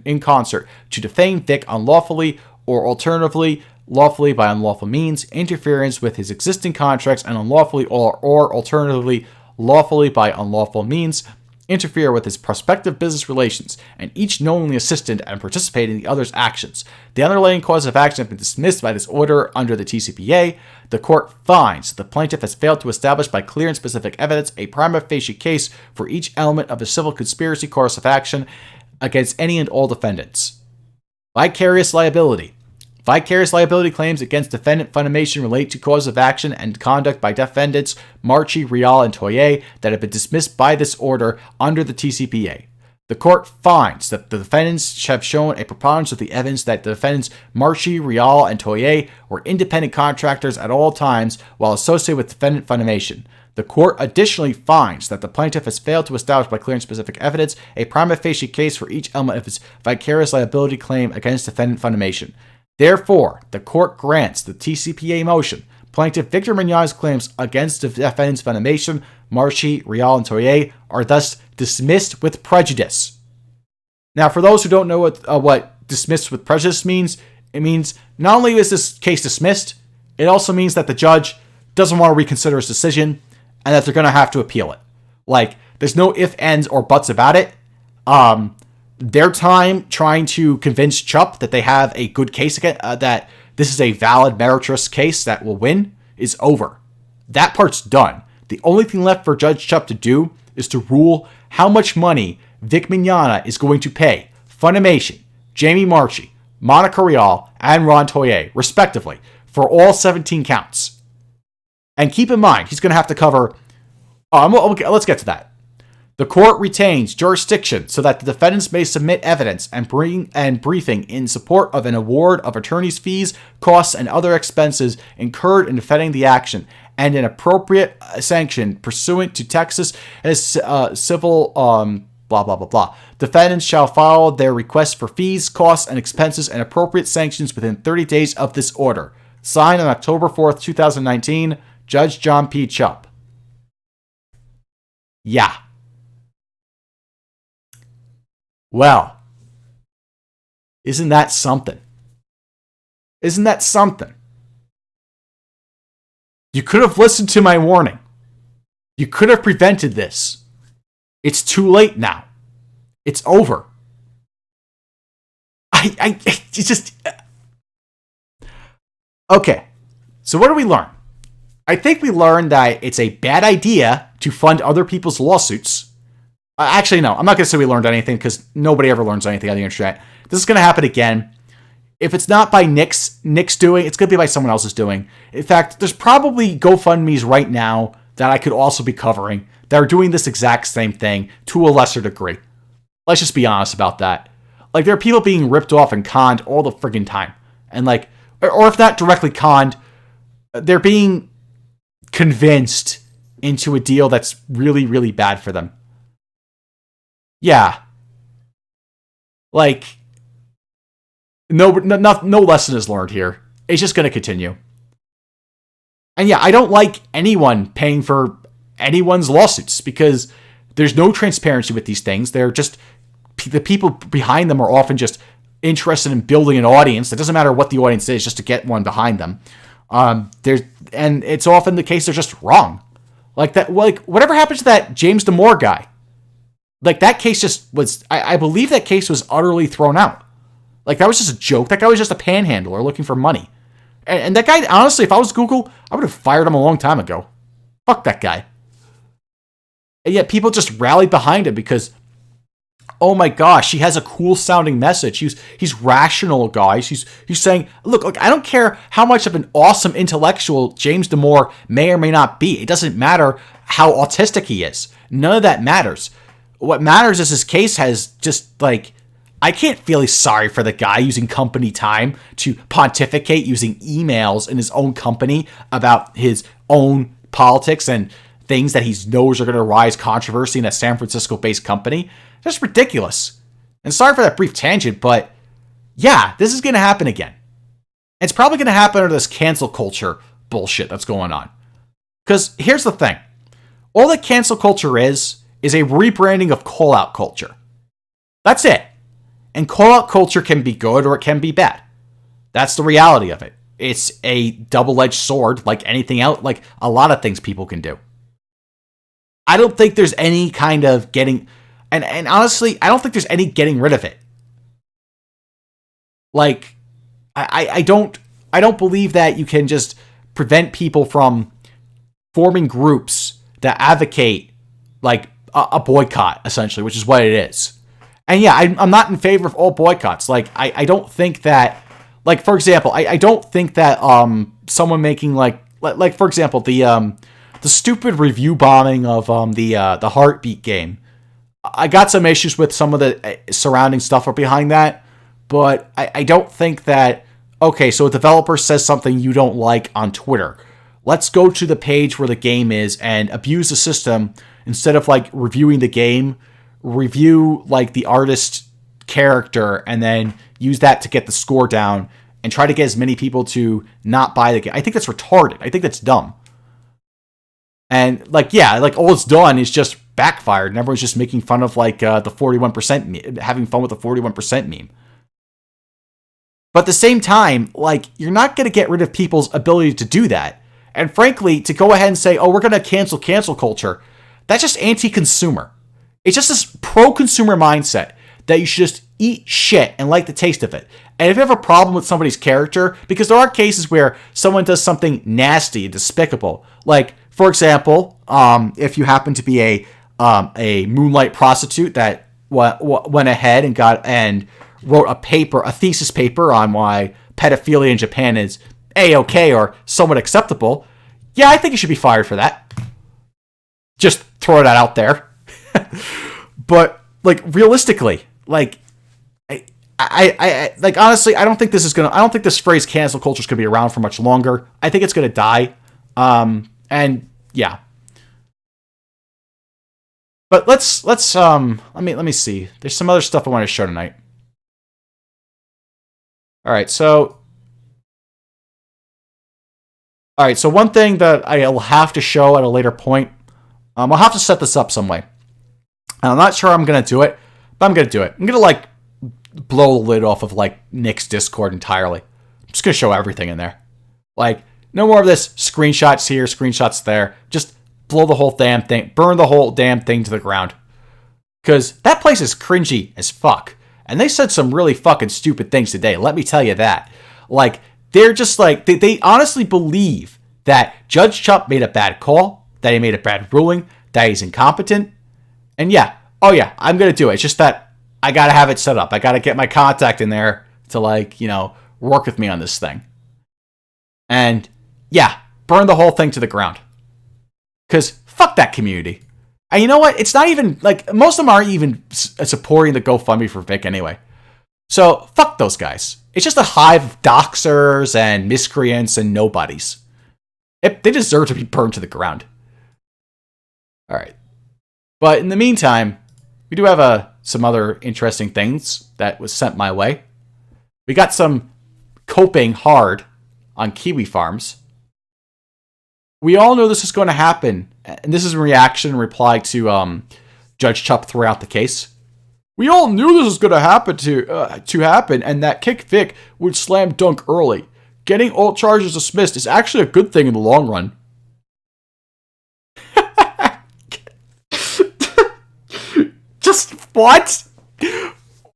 in concert to defame Vic unlawfully, or alternatively, lawfully by unlawful means, interference with his existing contracts, and unlawfully or alternatively, lawfully by unlawful means, interfere with his prospective business relations, and each knowingly assisted and participated in the other's actions. The underlying cause of action has been dismissed by this order under the TCPA. The court finds the plaintiff has failed to establish, by clear and specific evidence, a prima facie case for each element of the civil conspiracy cause of action against any and all defendants. Vicarious liability. Vicarious liability claims against defendant Funimation relate to cause of action and conduct by defendants Marchi, Rial, and Toye that have been dismissed by this order under the TCPA. The court finds that the defendants have shown a preponderance of the evidence that the defendants Marchi, Rial, and Toye were independent contractors at all times while associated with defendant Funimation. The court additionally finds that the plaintiff has failed to establish by clear and specific evidence a prima facie case for each element of its vicarious liability claim against defendant Funimation. Therefore, the court grants the TCPA motion. Plaintiff Victor Mignon's claims against the defendants Funimation, Marchi, Rial, and Toye are thus dismissed with prejudice. Now, for those who don't know what dismissed with prejudice means, it means not only is this case dismissed, it also means that the judge doesn't want to reconsider his decision and that they're going to have to appeal it. Like, there's no ifs, ands, or buts about it. Their time trying to convince Chup that they have a good case again, that this is a valid, meritorious case that will win, is over. That part's done. The only thing left for Judge Chup to do is to rule how much money Vic Mignogna is going to pay Funimation, Jamie Marchi, Monica Rial, and Ron Toye, respectively, for all 17 counts. And keep in mind, he's going to have to cover... let's get to that. The court retains jurisdiction so that the defendants may submit evidence and briefing in support of an award of attorney's fees, costs, and other expenses incurred in defending the action, and an appropriate sanction pursuant to Texas as civil blah blah blah blah. Defendants shall file their requests for fees, costs, and expenses and appropriate sanctions within 30 days of this order. Signed on October 4th, 2019, Judge John P. Chup. Yeah. Well, isn't that something? Isn't that something? You could have listened to my warning. You could have prevented this. It's too late now. It's over. Okay, so what did we learn? I think we learned that it's a bad idea to fund other people's lawsuits. Actually, no, I'm not going to say we learned anything because nobody ever learns anything on the internet. This is going to happen again. If it's not by Nick's doing, it's going to be by someone else's doing. In fact, there's probably GoFundMes right now that I could also be covering that are doing this exact same thing to a lesser degree. Let's just be honest about that. Like, there are people being ripped off and conned all the friggin' time. And like, or if not directly conned, they're being convinced into a deal that's really, really bad for them. Yeah. Like, no lesson is learned here. It's just going to continue. And yeah, I don't like anyone paying for anyone's lawsuits because there's no transparency with these things. They're just, the people behind them are often just interested in building an audience. It doesn't matter what the audience is, just to get one behind them. And it's often the case they're just wrong. Like that, like whatever happened to that James Damore guy? Like, that case just was, I believe that case was utterly thrown out. Like, that was just a joke. That guy was just a panhandler looking for money. And that guy, honestly, if I was Google, I would have fired him a long time ago. Fuck that guy. And yet people just rallied behind him because, oh my gosh, he has a cool sounding message. He's rational, guys. He's saying, look, I don't care how much of an awesome intellectual James Damore may or may not be. It doesn't matter how autistic he is. None of that matters. What matters is his case has just, like, I can't feel he's sorry for the guy using company time to pontificate using emails in his own company about his own politics and things that he knows are going to rise controversy in a San Francisco-based company. Just ridiculous. And sorry for that brief tangent, but yeah, this is going to happen again. It's probably going to happen under this cancel culture bullshit that's going on. Because here's the thing. All that cancel culture is a rebranding of call-out culture. That's it. And call-out culture can be good or it can be bad. That's the reality of it. It's a double-edged sword like anything else, like a lot of things people can do. I don't think there's any kind of getting... And honestly, I don't think there's any getting rid of it. Like, I don't believe that you can just prevent people from forming groups that advocate, like, a boycott, essentially, which is what it is. And yeah, I'm not in favor of all boycotts. Like, I don't think that, Like, for example, I don't think that someone making like for example the stupid review bombing of the Heartbeat game. I got some issues with some of the surrounding stuff behind that, but I don't think that, okay, so a developer says something you don't like on Twitter. Let's go to the page where the game is and abuse the system instead of like reviewing the game, review like the artist character and then use that to get the score down and try to get as many people to not buy the game. I think that's retarded. I think that's dumb. And like, yeah, like all it's done is just backfired and everyone's just making fun of like the 41%, having fun with the 41% meme. But at the same time, like, you're not going to get rid of people's ability to do that. And frankly, to go ahead and say, oh, we're going to cancel culture, that's just anti-consumer. It's just this pro-consumer mindset that you should just eat shit and like the taste of it. And if you have a problem with somebody's character, because there are cases where someone does something nasty and despicable, like, for example, if you happen to be a moonlight prostitute that went ahead and wrote a thesis paper on why pedophilia in Japan is A-okay or somewhat acceptable, yeah, I think you should be fired for that. Just throw that out there. But like realistically, like I like honestly, I don't think this phrase cancel culture is gonna be around for much longer. I think it's gonna die. And yeah. But let's let me see. There's some other stuff I want to show tonight. All right, so one thing that I'll have to show at a later point, I'll have to set this up some way. And I'm not sure I'm going to do it, but I'm going to do it. I'm going to, like, blow the lid off of, like, Nick's Discord entirely. I'm just going to show everything in there. Like, no more of this screenshots here, screenshots there. Just blow the whole damn thing, burn the whole damn thing to the ground. Because that place is cringy as fuck. And they said some really fucking stupid things today, let me tell you that. Like, they're just like, they honestly believe that Judge Chup made a bad call, that he made a bad ruling, that he's incompetent. And yeah, oh yeah, I'm going to do it. It's just that I got to have it set up. I got to get my contact in there to, like, you know, work with me on this thing. And yeah, burn the whole thing to the ground. Because fuck that community. And you know what? It's not even, like, most of them aren't even supporting the GoFundMe for Vic anyway. So fuck those guys. It's just a hive of doxers and miscreants and nobodies. They deserve to be burned to the ground. All right. But in the meantime, we do have some other interesting things that was sent my way. We got some coping hard on Kiwi farms. We all know this is going to happen, and this is in reaction and reply to Judge Chup throughout the case. We all knew this was going to happen, and that Kick Vic would slam dunk early. Getting all charges dismissed is actually a good thing in the long run. Just what?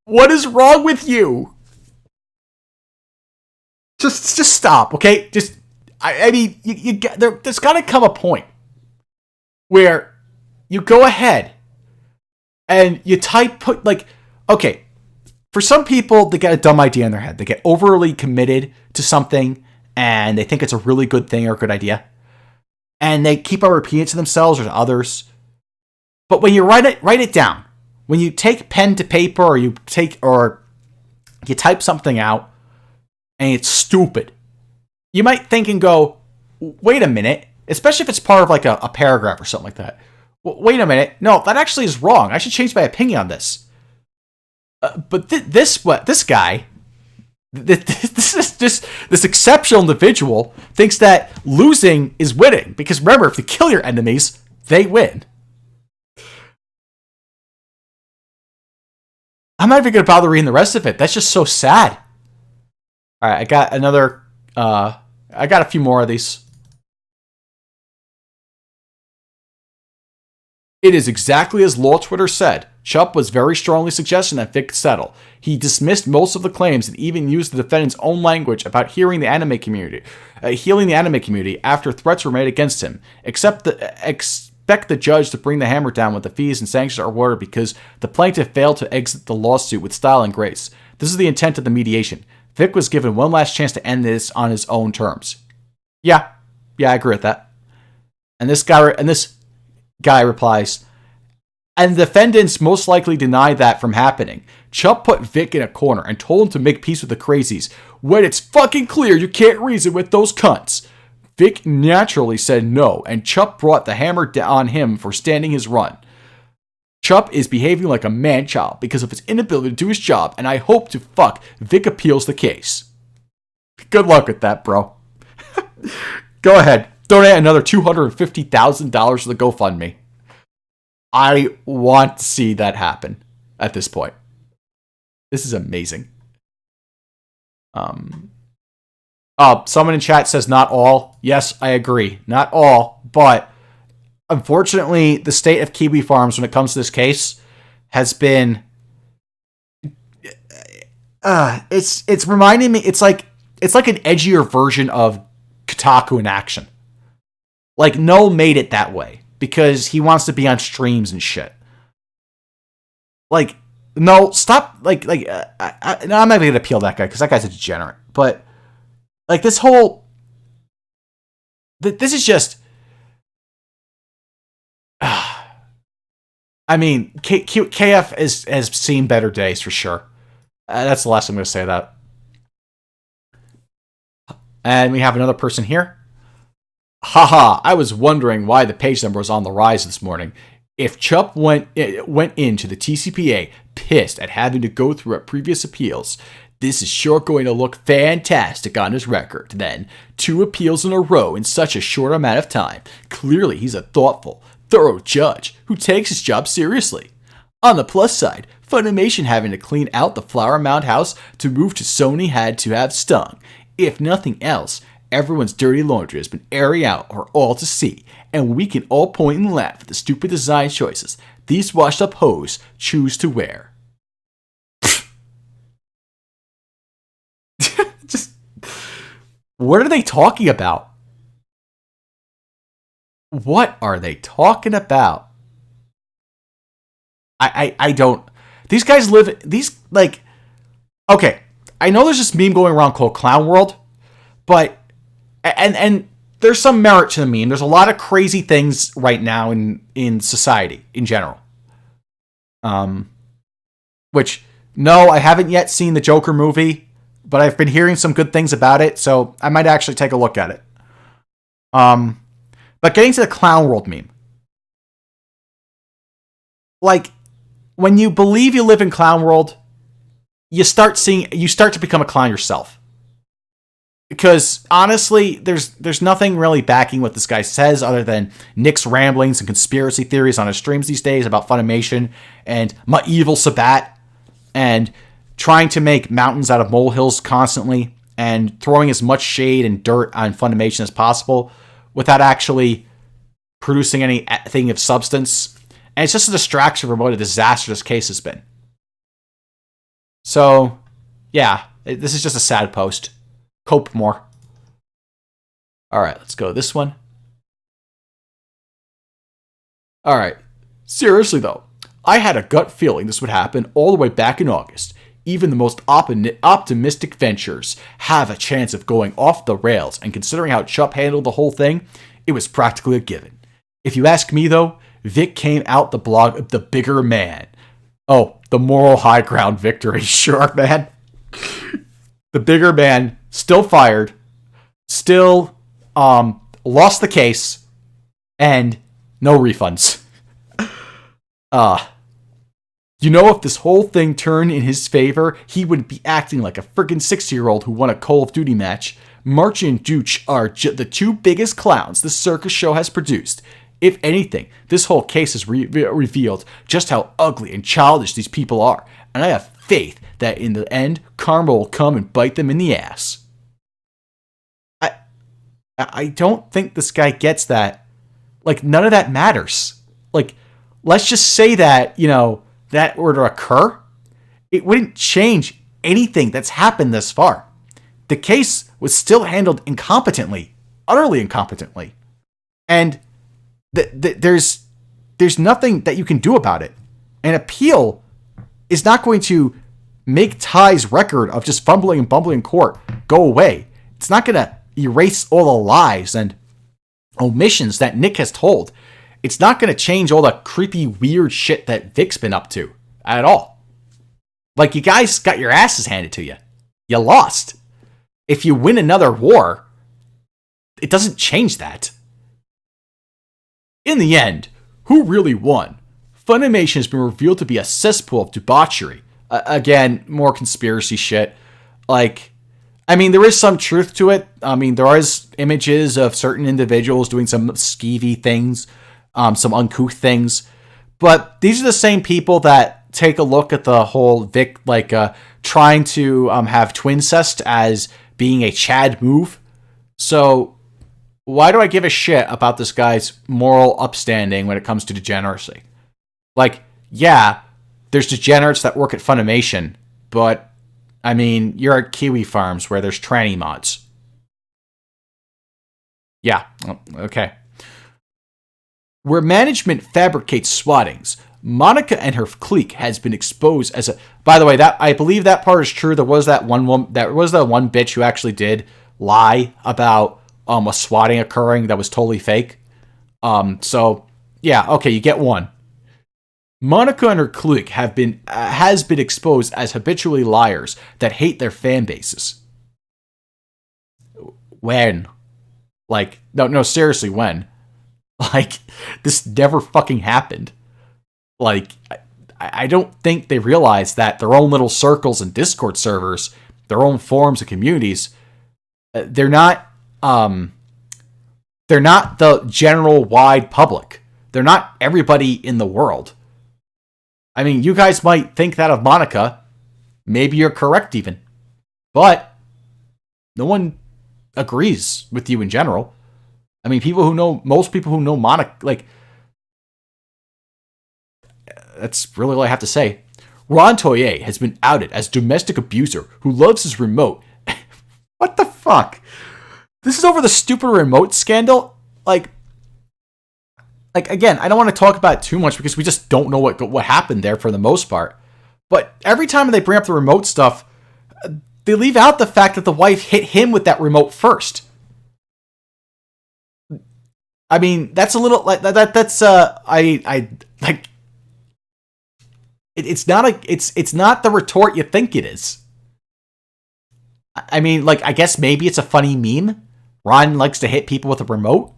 What is wrong with you? Just stop, okay? I mean, there's got to come a point where you go ahead and you put like, okay, for some people, they get a dumb idea in their head. They get overly committed to something and they think it's a really good thing or a good idea. And they keep on repeating it to themselves or to others. But when you write it down, when you take pen to paper or you type something out and it's stupid, you might think and go, wait a minute, especially if it's part of like a paragraph or something like that. Wait a minute. No, that actually is wrong. I should change my opinion on this. But this guy, this exceptional individual thinks that losing is winning. Because remember, if you kill your enemies, they win. I'm not even going to bother reading the rest of it. That's just so sad. All right, I got a few more of these. It is exactly as Law Twitter said. Chup was very strongly suggesting that Vic settle. He dismissed most of the claims and even used the defendant's own language about healing the anime community after threats were made against him. Expect the judge to bring the hammer down when the fees and sanctions are awarded because the plaintiff failed to exit the lawsuit with style and grace. This is the intent of the mediation. Vic was given one last chance to end this on his own terms. Yeah, I agree with that. And this guy replies, and the defendants most likely denied that from happening. Chubb put Vic in a corner and told him to make peace with the crazies when it's fucking clear you can't reason with those cunts. Vic naturally said no, and Chubb brought the hammer on him for standing his run. Chubb is behaving like a man-child because of his inability to do his job, and I hope to fuck Vic appeals the case. Good luck with that, bro. Go ahead. Donate another $250,000 to the GoFundMe. I want to see that happen at this point. This is amazing. Someone in chat says not all. Yes, I agree. Not all, but unfortunately, the state of Kiwi Farms when it comes to this case has been it's reminding me it's like an edgier version of Kotaku in action. Like Noel made it that way because he wants to be on streams and shit. Like no, stop. I'm not even gonna appeal that guy because that guy's a degenerate. But like this is just. I mean, KF has seen better days for sure. That's the last I'm going to say that. And we have another person here. Haha, I was wondering why the page number was on the rise this morning. If Chubb went into the TCPA pissed at having to go through previous appeals, this is sure going to look fantastic on his record. Then, 2 appeals in a row in such a short amount of time. Clearly, he's a thoughtful, thorough judge who takes his job seriously. On the plus side, Funimation having to clean out the Flower Mound house to move to Sony had to have stung. If nothing else, everyone's dirty laundry has been airing out for all to see, and we can all point and laugh at the stupid design choices these washed up hoes choose to wear. Just, what are they talking about? What are they talking about? I don't. These guys live. These, like. Okay. I know there's this meme going around called Clown World. But. And there's some merit to the meme. There's a lot of crazy things right now in society in general. Which, no, I haven't yet seen the Joker movie. But I've been hearing some good things about it. So I might actually take a look at it. But getting to the Clown World meme. Like, when you believe you live in Clown World, you start to become a clown yourself. Because, honestly, there's nothing really backing what this guy says other than Nick's ramblings and conspiracy theories on his streams these days about Funimation and my evil Sabat and trying to make mountains out of molehills constantly and throwing as much shade and dirt on Funimation as possible without actually producing anything of substance. And it's just a distraction from what a disaster this case has been. So, yeah, this is just a sad post. Cope more. Alright, let's go this one. Alright, seriously though, I had a gut feeling this would happen all the way back in August. Even the most optimistic ventures have a chance of going off the rails, and considering how Chubb handled the whole thing, it was practically a given. If you ask me though, Vic came out the blog the bigger man. Oh, the moral high ground victory, sure, man. The bigger man, still fired, still lost the case, and no refunds. You know, if this whole thing turned in his favor, he would be acting like a friggin' 60-year-old who won a Call of Duty match. Marchie and Dooch are the 2 biggest clowns this circus show has produced. If anything, this whole case has revealed just how ugly and childish these people are, and I have faith that in the end, karma will come and bite them in the ass. I don't think this guy gets that. Like, none of that matters. Like, let's just say that, you know, that were to occur, it wouldn't change anything that's happened thus far. The case was still handled incompetently, utterly incompetently. And there's nothing that you can do about it. An appeal is not going to make Ty's record of just fumbling and bumbling in court go away. It's not going to erase all the lies and omissions that Nick has told. It's not going to change all the creepy, weird shit that Vic's been up to at all. Like, you guys got your asses handed to you. You lost. If you win another war, it doesn't change that. In the end, who really won? Funimation has been revealed to be a cesspool of debauchery. Again, more conspiracy shit. Like, I mean, there is some truth to it. I mean, there is images of certain individuals doing some skeevy things, some uncouth things. But these are the same people that take a look at the whole Vic, like, trying to have twincest as being a Chad move. So why do I give a shit about this guy's moral upstanding when it comes to degeneracy? Like, yeah, there's degenerates that work at Funimation, but, I mean, you're at Kiwi Farms where there's tranny mods. Yeah, okay. Where management fabricates swattings, Monica and her clique has been exposed as a... By the way, that I believe that part is true. There was that one woman, that was the one bitch who actually did lie about a swatting occurring that was totally fake. So yeah, okay, you get one. Monica and her clique has been exposed as habitually liars that hate their fan bases. When? Like, no, seriously, when? Like, this never fucking happened. Like, I don't think they realize that their own little circles and Discord servers, their own forums and communities, they're not the general wide public. They're not everybody in the world. I mean, you guys might think that of Monica. Maybe you're correct even. But no one agrees with you in general. I mean, most people who know Monica, like, that's really all I have to say. Ron Toye has been outed as domestic abuser who loves his remote. What the fuck? This is over the stupid remote scandal? Like, again, I don't want to talk about it too much because we just don't know what happened there for the most part. But every time they bring up the remote stuff, they leave out the fact that the wife hit him with that remote first. I mean, that's a little like that. That's I like. It's not the retort you think it is. I mean, like, I guess maybe it's a funny meme. Ron likes to hit people with a remote.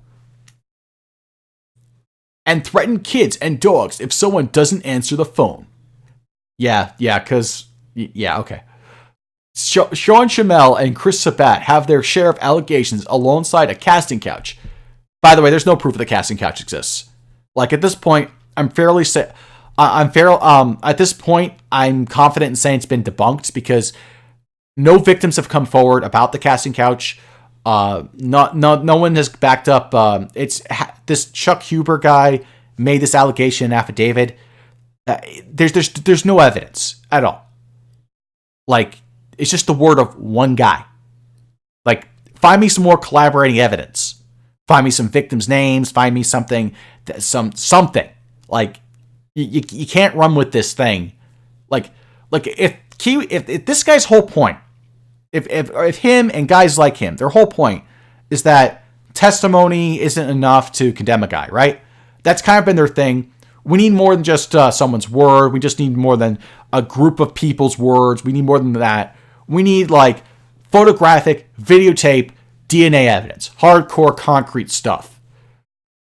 And threaten kids and dogs if someone doesn't answer the phone. Yeah, okay. Sean Shamel and Chris Sabat have their share of allegations alongside a casting couch. By the way, there's no proof that the casting couch exists. Like, at this point, at this point, I'm confident in saying it's been debunked because no victims have come forward about the casting couch. No one has backed up. This Chuck Huber guy made this allegation in affidavit. There's no evidence at all. Like, it's just the word of one guy. Like, find me some more collaborating evidence. Find me some victims' names. Find me something. Something. Like, you can't run with this thing. Like if this guy's whole point, if him and guys like him, their whole point is that testimony isn't enough to condemn a guy, right? That's kind of been their thing. We need more than just someone's word. We just need more than a group of people's words. We need more than that. We need, like, photographic, videotape, DNA evidence. Hardcore, concrete stuff.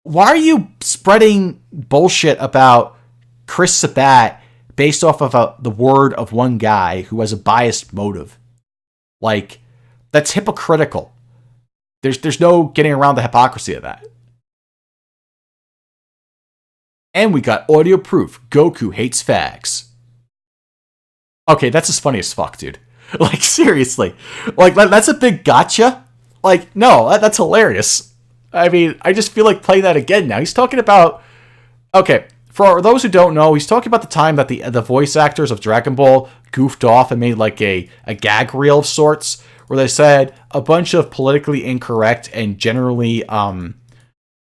Why are you spreading bullshit about Chris Sabat based off of the word of one guy who has a biased motive? Like, that's hypocritical. There's no getting around the hypocrisy of that. And we got audio proof. Goku hates fags. Okay, that's just funny as fuck, dude. Like, seriously. Like, that's a big gotcha. Like, no, that's hilarious. I mean, I just feel like playing that again now. He's talking about... Okay, for those who don't know, he's talking about the time that the voice actors of Dragon Ball goofed off and made, like, a gag reel of sorts, where they said a bunch of politically incorrect and generally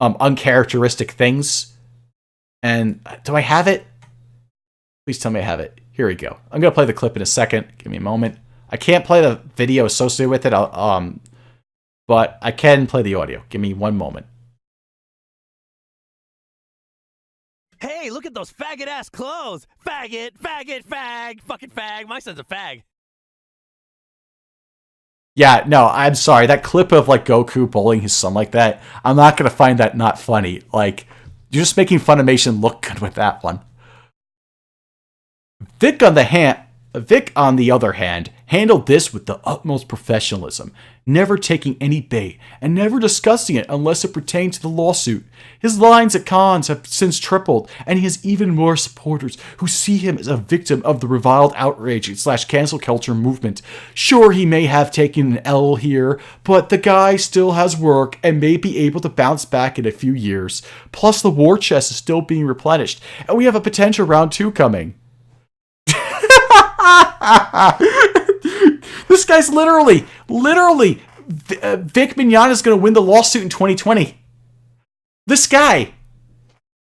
uncharacteristic things. And do I have it? Please tell me I have it. Here we go. I'm going to play the clip in a second. Give me a moment. I can't play the video associated with it, but I can play the audio. Give me one moment. Hey, look at those faggot-ass clothes. Faggot, faggot, fag, fucking fag. My son's a fag. Yeah, no, I'm sorry. That clip of, like, Goku bullying his son like that, I'm not going to find that not funny. Like, you're just making Funimation look good with that one. Vic, on the other hand, handled this with the utmost professionalism, never taking any bait and never discussing it unless it pertained to the lawsuit. His lines at cons have since tripled, and he has even more supporters who see him as a victim of the reviled outrage / cancel culture movement. Sure, he may have taken an L here, but the guy still has work and may be able to bounce back in a few years. Plus, the war chest is still being replenished, and we have a potential round 2 coming. This guy's literally, Vic Mignogna is going to win the lawsuit in 2020. This guy's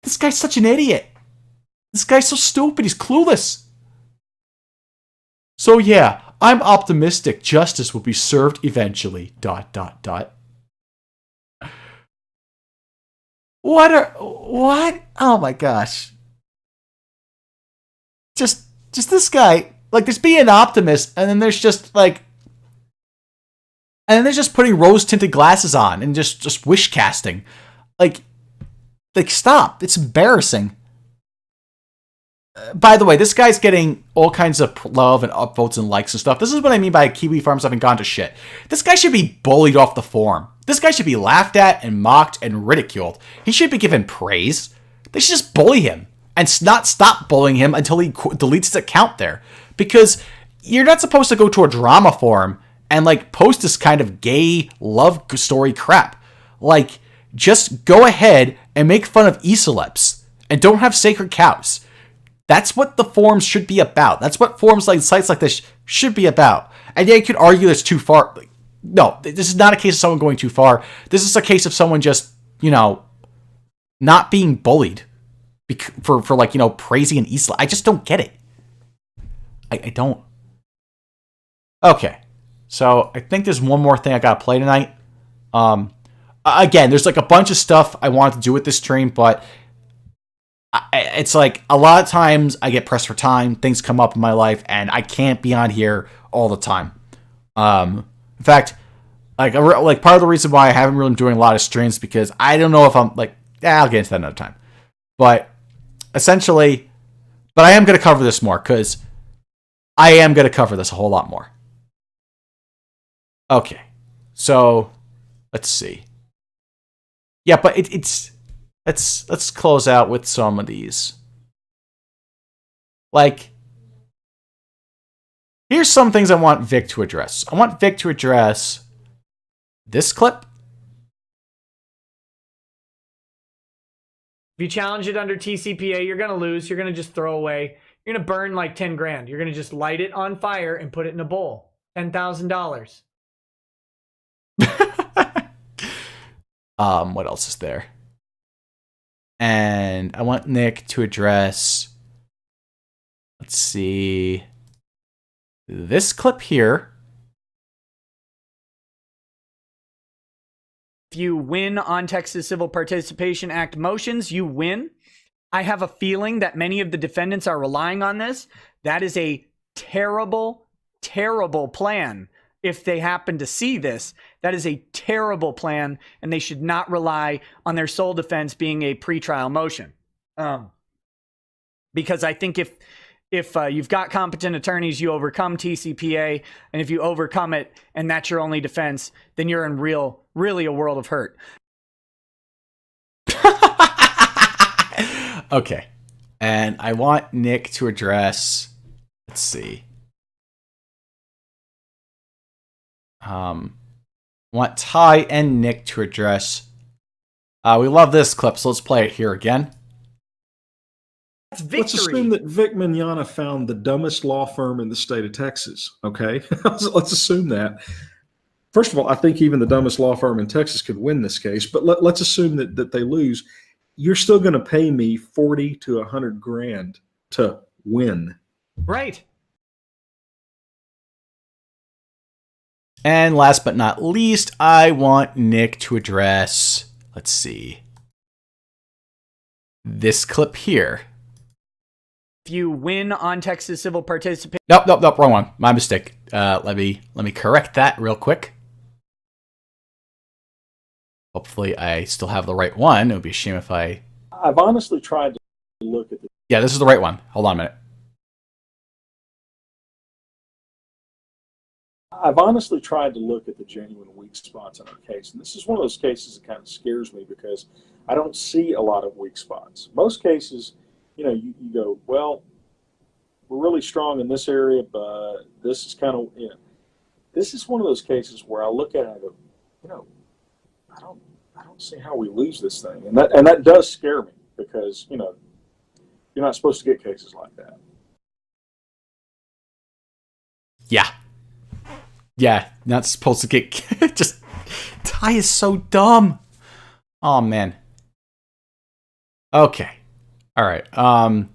such an idiot. This guy's so stupid. He's clueless. So yeah, I'm optimistic justice will be served eventually. ... What? Oh my gosh. Just this guy. Like, there's being an optimist, and then there's just, like... And then there's just putting rose-tinted glasses on and just wish casting. Like, stop. It's embarrassing. By the way, this guy's getting all kinds of love and upvotes and likes and stuff. This is what I mean by Kiwi Farms having gone to shit. This guy should be bullied off the forum. This guy should be laughed at and mocked and ridiculed. He should be given praise. They should just bully him and not stop bullying him until he deletes his account there. Because you're not supposed to go to a drama forum and, like, post this kind of gay love story crap. Like, just go ahead and make fun of e-celebs and don't have sacred cows. That's what the forums should be about. That's what forums like sites like this should be about. And yeah, you could argue that's too far. No, this is not a case of someone going too far. This is a case of someone just, not being bullied for like, praising an e-celeb. I just don't get it. I don't. Okay. So I think there's one more thing I gotta play tonight. Again, there's like a bunch of stuff I wanted to do with this stream, but it's like a lot of times I get pressed for time. Things come up in my life, and I can't be on here all the time. In fact, like part of the reason why I haven't really been doing a lot of streams because I don't know if I'm like, I'll get into that another time. But essentially, I am gonna cover this more because I am gonna cover this a whole lot more. Okay, so let's see. Yeah, but it's let's close out with some of these. Like, here's some things I want Vic to address. I want Vic to address this clip. If you challenge it under TCPA, you're going to lose. You're going to just throw away. You're going to burn like 10 grand. You're going to just light it on fire and put it in a bowl. $10,000. What else is there? And I want Nick to address, let's see, this clip here. If you win on Texas Civil Participation Act motions, you win. I have a feeling that many of the defendants are relying on this. That is a terrible, terrible plan. If they happen to see this, that is a terrible plan, and they should not rely on their sole defense being a pretrial motion. Because I think if you've got competent attorneys, you overcome TCPA, and if you overcome it and that's your only defense, then you're in really a world of hurt. Okay. And I want Nick to address, let's see. Want Ty and Nick to address. We love this clip, so let's play it here again. Let's assume that Vic Mignogna found the dumbest law firm in the state of Texas. Okay, let's assume that. First of all, I think even the dumbest law firm in Texas could win this case, but let's assume that they lose. You're still going to pay me 40 to 100 grand to win. Right. And last but not least, I want Nick to address, let's see, this clip here. If you win on Texas civil participation, Nope, wrong one. My mistake. Let me correct that real quick. Hopefully I still have the right one. It would be a shame if I've honestly tried to look at the. Yeah, this is the right one. Hold on a minute. I've honestly tried to look at the genuine weak spots in our case, and this is one of those cases that kind of scares me because I don't see a lot of weak spots. Most cases, you go, well, we're really strong in this area, but this is kind of, this is one of those cases where I look at it and I go, I don't see how we lose this thing, and that does scare me because you're not supposed to get cases like that. Yeah, not supposed to get just Ty is so dumb. Oh man. Okay. All right. Well,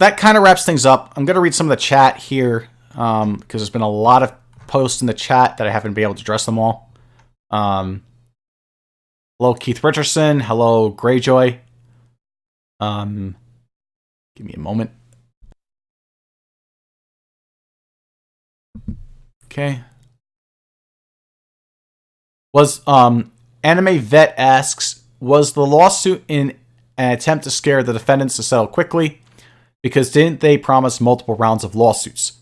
that kind of wraps things up. I'm gonna read some of the chat here because there's been a lot of posts in the chat that I haven't been able to address them all. Hello, Keith Richardson. Hello, Greyjoy. Give me a moment. Okay. Anime Vet asks, was the lawsuit in an attempt to scare the defendants to settle quickly? Because didn't they promise multiple rounds of lawsuits?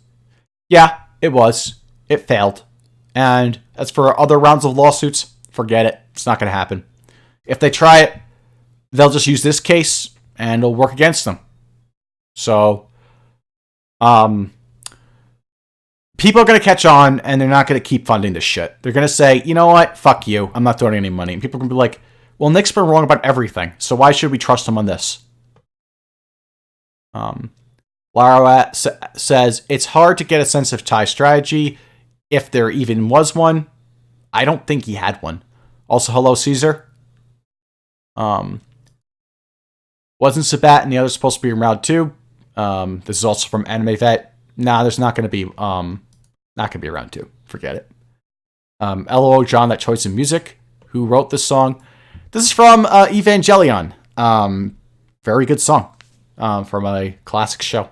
Yeah, it was. It failed. And as for other rounds of lawsuits, forget it. It's not going to happen. If they try it, they'll just use this case and it'll work against them. So, people are going to catch on and they're not going to keep funding this shit. They're going to say, you know what? Fuck you. I'm not donating any money. And people are going to be like, well, Nick's been wrong about everything. So why should we trust him on this? Lara says, it's hard to get a sense of Ty's strategy if there even was one. I don't think he had one. Also, hello, Caesar. Wasn't Sabat and the others supposed to be in round 2? This is also from Anime Vet. Nah, there's not going to be a round 2. Forget it. LOL John, that choice in music. Who wrote this song? This is from Evangelion. Very good song. From a classic show.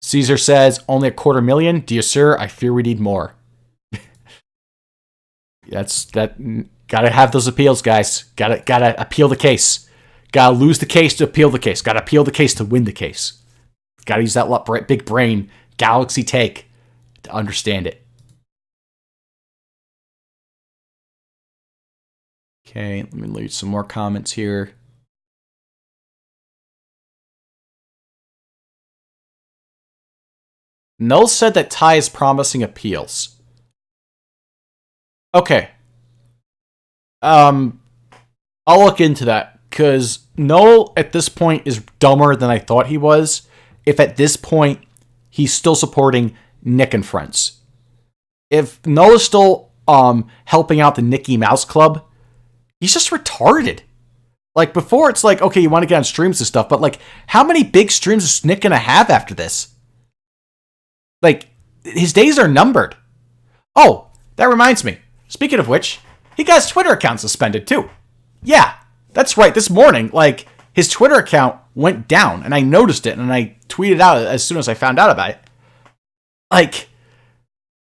Caesar says, only $250,000? Dear sir, I fear we need more. Gotta have those appeals, guys. Gotta appeal the case. Gotta lose the case to appeal the case. Gotta appeal the case to win the case. Gotta use that big brain galaxy take to understand it. Okay, let me read some more comments here. Null said that Ty is promising appeals. Okay. I'll look into that, because Null at this point is dumber than I thought he was, if at this point he's still supporting Nick and Friends. If Null is still helping out the Mickey Mouse Club, he's just retarded. Like, before it's like, okay, you want to get on streams and stuff, but like, how many big streams is Nick gonna have after this? Like, his days are numbered. Oh, that reminds me. Speaking of which, he got his Twitter account suspended too. Yeah, that's right. This morning, like, his Twitter account went down, and I noticed it, and I tweeted out as soon as I found out about it. Like,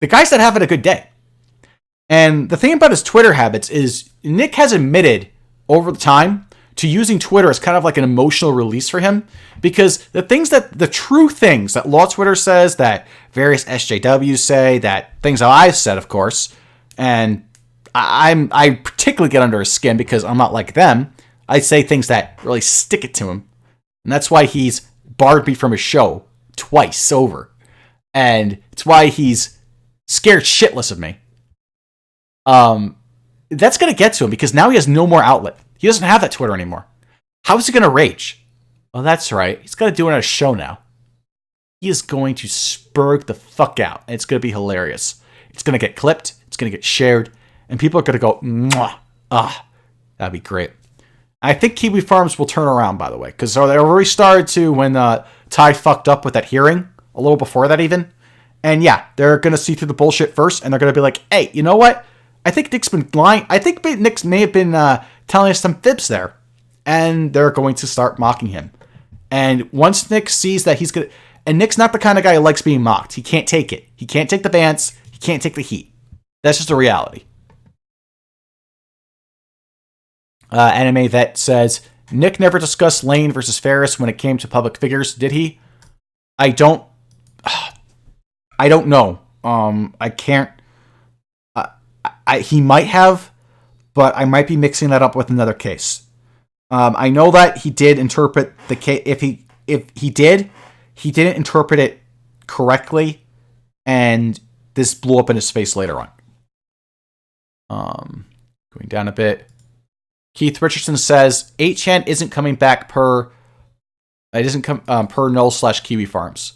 the guy's not having a good day. And the thing about his Twitter habits is Nick has admitted over the time to using Twitter as kind of like an emotional release for him, because the true things that Law Twitter says, that various SJWs say, that things that I've said, of course, and I particularly get under his skin because I'm not like them. I say things that really stick it to him, and that's why he's barred me from his show twice over, and it's why he's scared shitless of me. That's gonna get to him because now he has no more outlet. He doesn't have that Twitter anymore. How is he going to rage? Well, that's right. He's got to do it on a show now. He is going to spurg the fuck out. And it's going to be hilarious. It's going to get clipped. It's going to get shared. And people are going to go, mwah, ah. That'd be great. I think Kiwi Farms will turn around, by the way, because they already started to when Ty fucked up with that hearing, a little before that even. And yeah, they're going to see through the bullshit first, and they're going to be like, hey, you know what? I think Nick's been lying. I think Nick may have been telling us some fibs there. And they're going to start mocking him. And once Nick sees that he's going to... And Nick's not the kind of guy who likes being mocked. He can't take it. He can't take the bants. He can't take the heat. That's just a reality. Anime Vet says, Nick never discussed Lane versus Ferris when it came to public figures, did he? I don't know. I can't... he might have, but I might be mixing that up with another case. I know that he did interpret the case. If he did, he didn't interpret it correctly, and this blew up in his face later on. Going down a bit. Keith Richardson says 8chan isn't coming back per null/Kiwi Farms.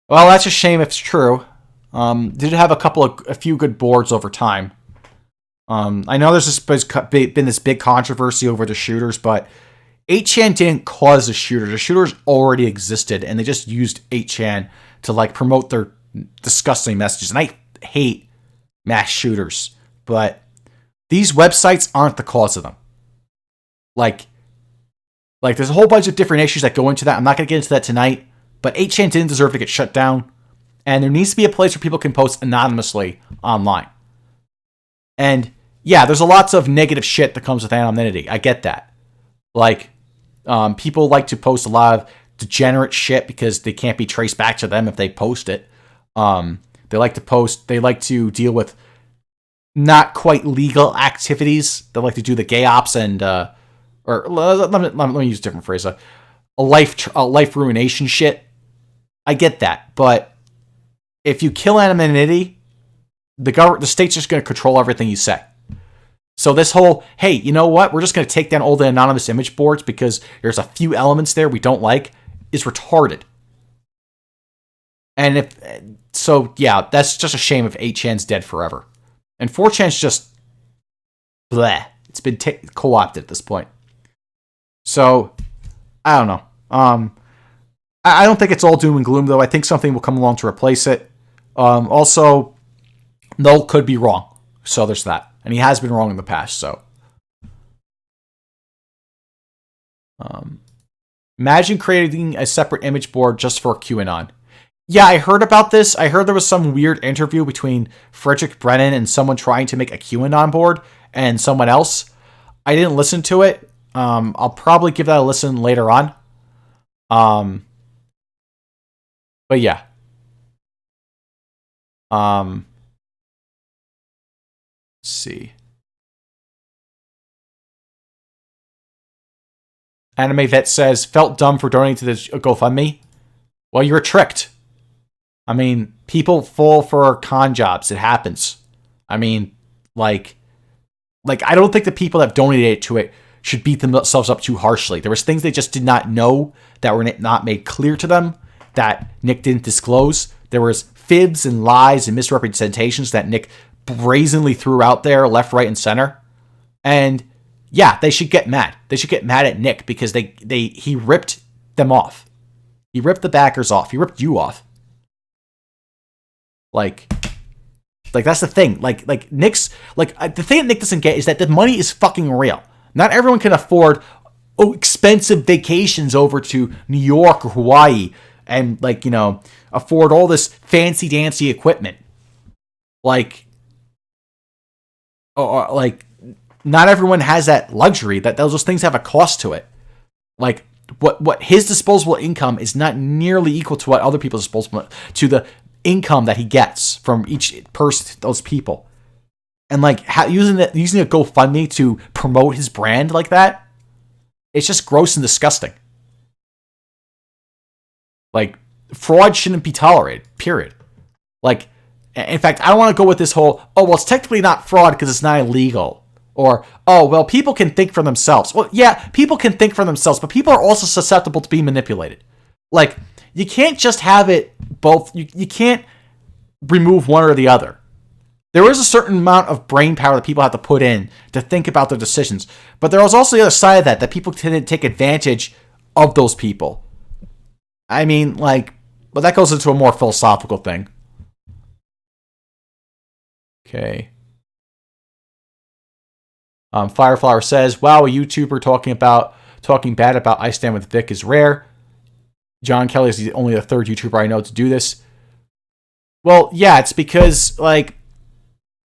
Well, that's a shame if it's true. Did have a few good boards over time. I know there's been this big controversy over the shooters, but 8chan didn't cause the shooters. The shooters already existed, and they just used 8chan to like promote their disgusting messages. And I hate mass shooters, but these websites aren't the cause of them. Like there's a whole bunch of different issues that go into that. I'm not going to get into that tonight, but 8chan didn't deserve to get shut down. And there needs to be a place where people can post anonymously online. And yeah, there's a lots of negative shit that comes with anonymity. I get that. Like, people like to post a lot of degenerate shit because they can't be traced back to them if they post it. They like to deal with not quite legal activities. They like to do the gay ops and, or let me use a different phrase. A life ruination shit. I get that, but if you kill anonymity, the state's just going to control everything you say. So this whole, hey, you know what? We're just going to take down all the anonymous image boards because there's a few elements there we don't like, is retarded. And yeah, that's just a shame if 8chan's dead forever. And 4chan's just bleh. It's been co-opted at this point. So, I don't know. I don't think it's all doom and gloom, though. I think something will come along to replace it. Also, Null could be wrong. So there's that. And he has been wrong in the past, so. Imagine creating a separate image board just for QAnon. Yeah, I heard about this. I heard there was some weird interview between Frederick Brennan and someone trying to make a QAnon board and someone else. I didn't listen to it. I'll probably give that a listen later on. But yeah. Let's see. Anime Vet says, felt dumb for donating to the GoFundMe. Well, you were tricked. I mean, people fall for con jobs. It happens. I mean, like I don't think the people that donated to it should beat themselves up too harshly. There was things they just did not know that were not made clear to them that Nick didn't disclose. There was fibs and lies and misrepresentations that Nick brazenly threw out there, left, right, and center. And yeah, they should get mad. They should get mad at Nick because he ripped them off. He ripped the backers off. He ripped you off. Like that's the thing. Like Nick's the thing that Nick doesn't get is that the money is fucking real. Not everyone can afford expensive vacations over to New York or Hawaii and afford all this fancy dancy equipment. Like not everyone has that luxury. That those things have a cost to it. Like what his disposable income is not nearly equal to what other people's disposable to the income that he gets from each person, those people. And using a GoFundMe to promote his brand like that, it's just gross and disgusting. Like, fraud shouldn't be tolerated, period. Like, in fact, I don't want to go with this whole, it's technically not fraud because it's not illegal. Or, people can think for themselves. Well, yeah, people can think for themselves, but people are also susceptible to being manipulated. Like, you can't just have it both. You can't remove one or the other. there is a certain amount of brain power that people have to put in to think about their decisions. But there was also the other side of that people tend to take advantage of those people. I mean, like, but that goes into a more philosophical thing. Okay. Fireflower says, wow, a YouTuber talking bad about I Stand With Vic is rare. John Kelly is only the third YouTuber I know to do this. Well, yeah, it's because, like,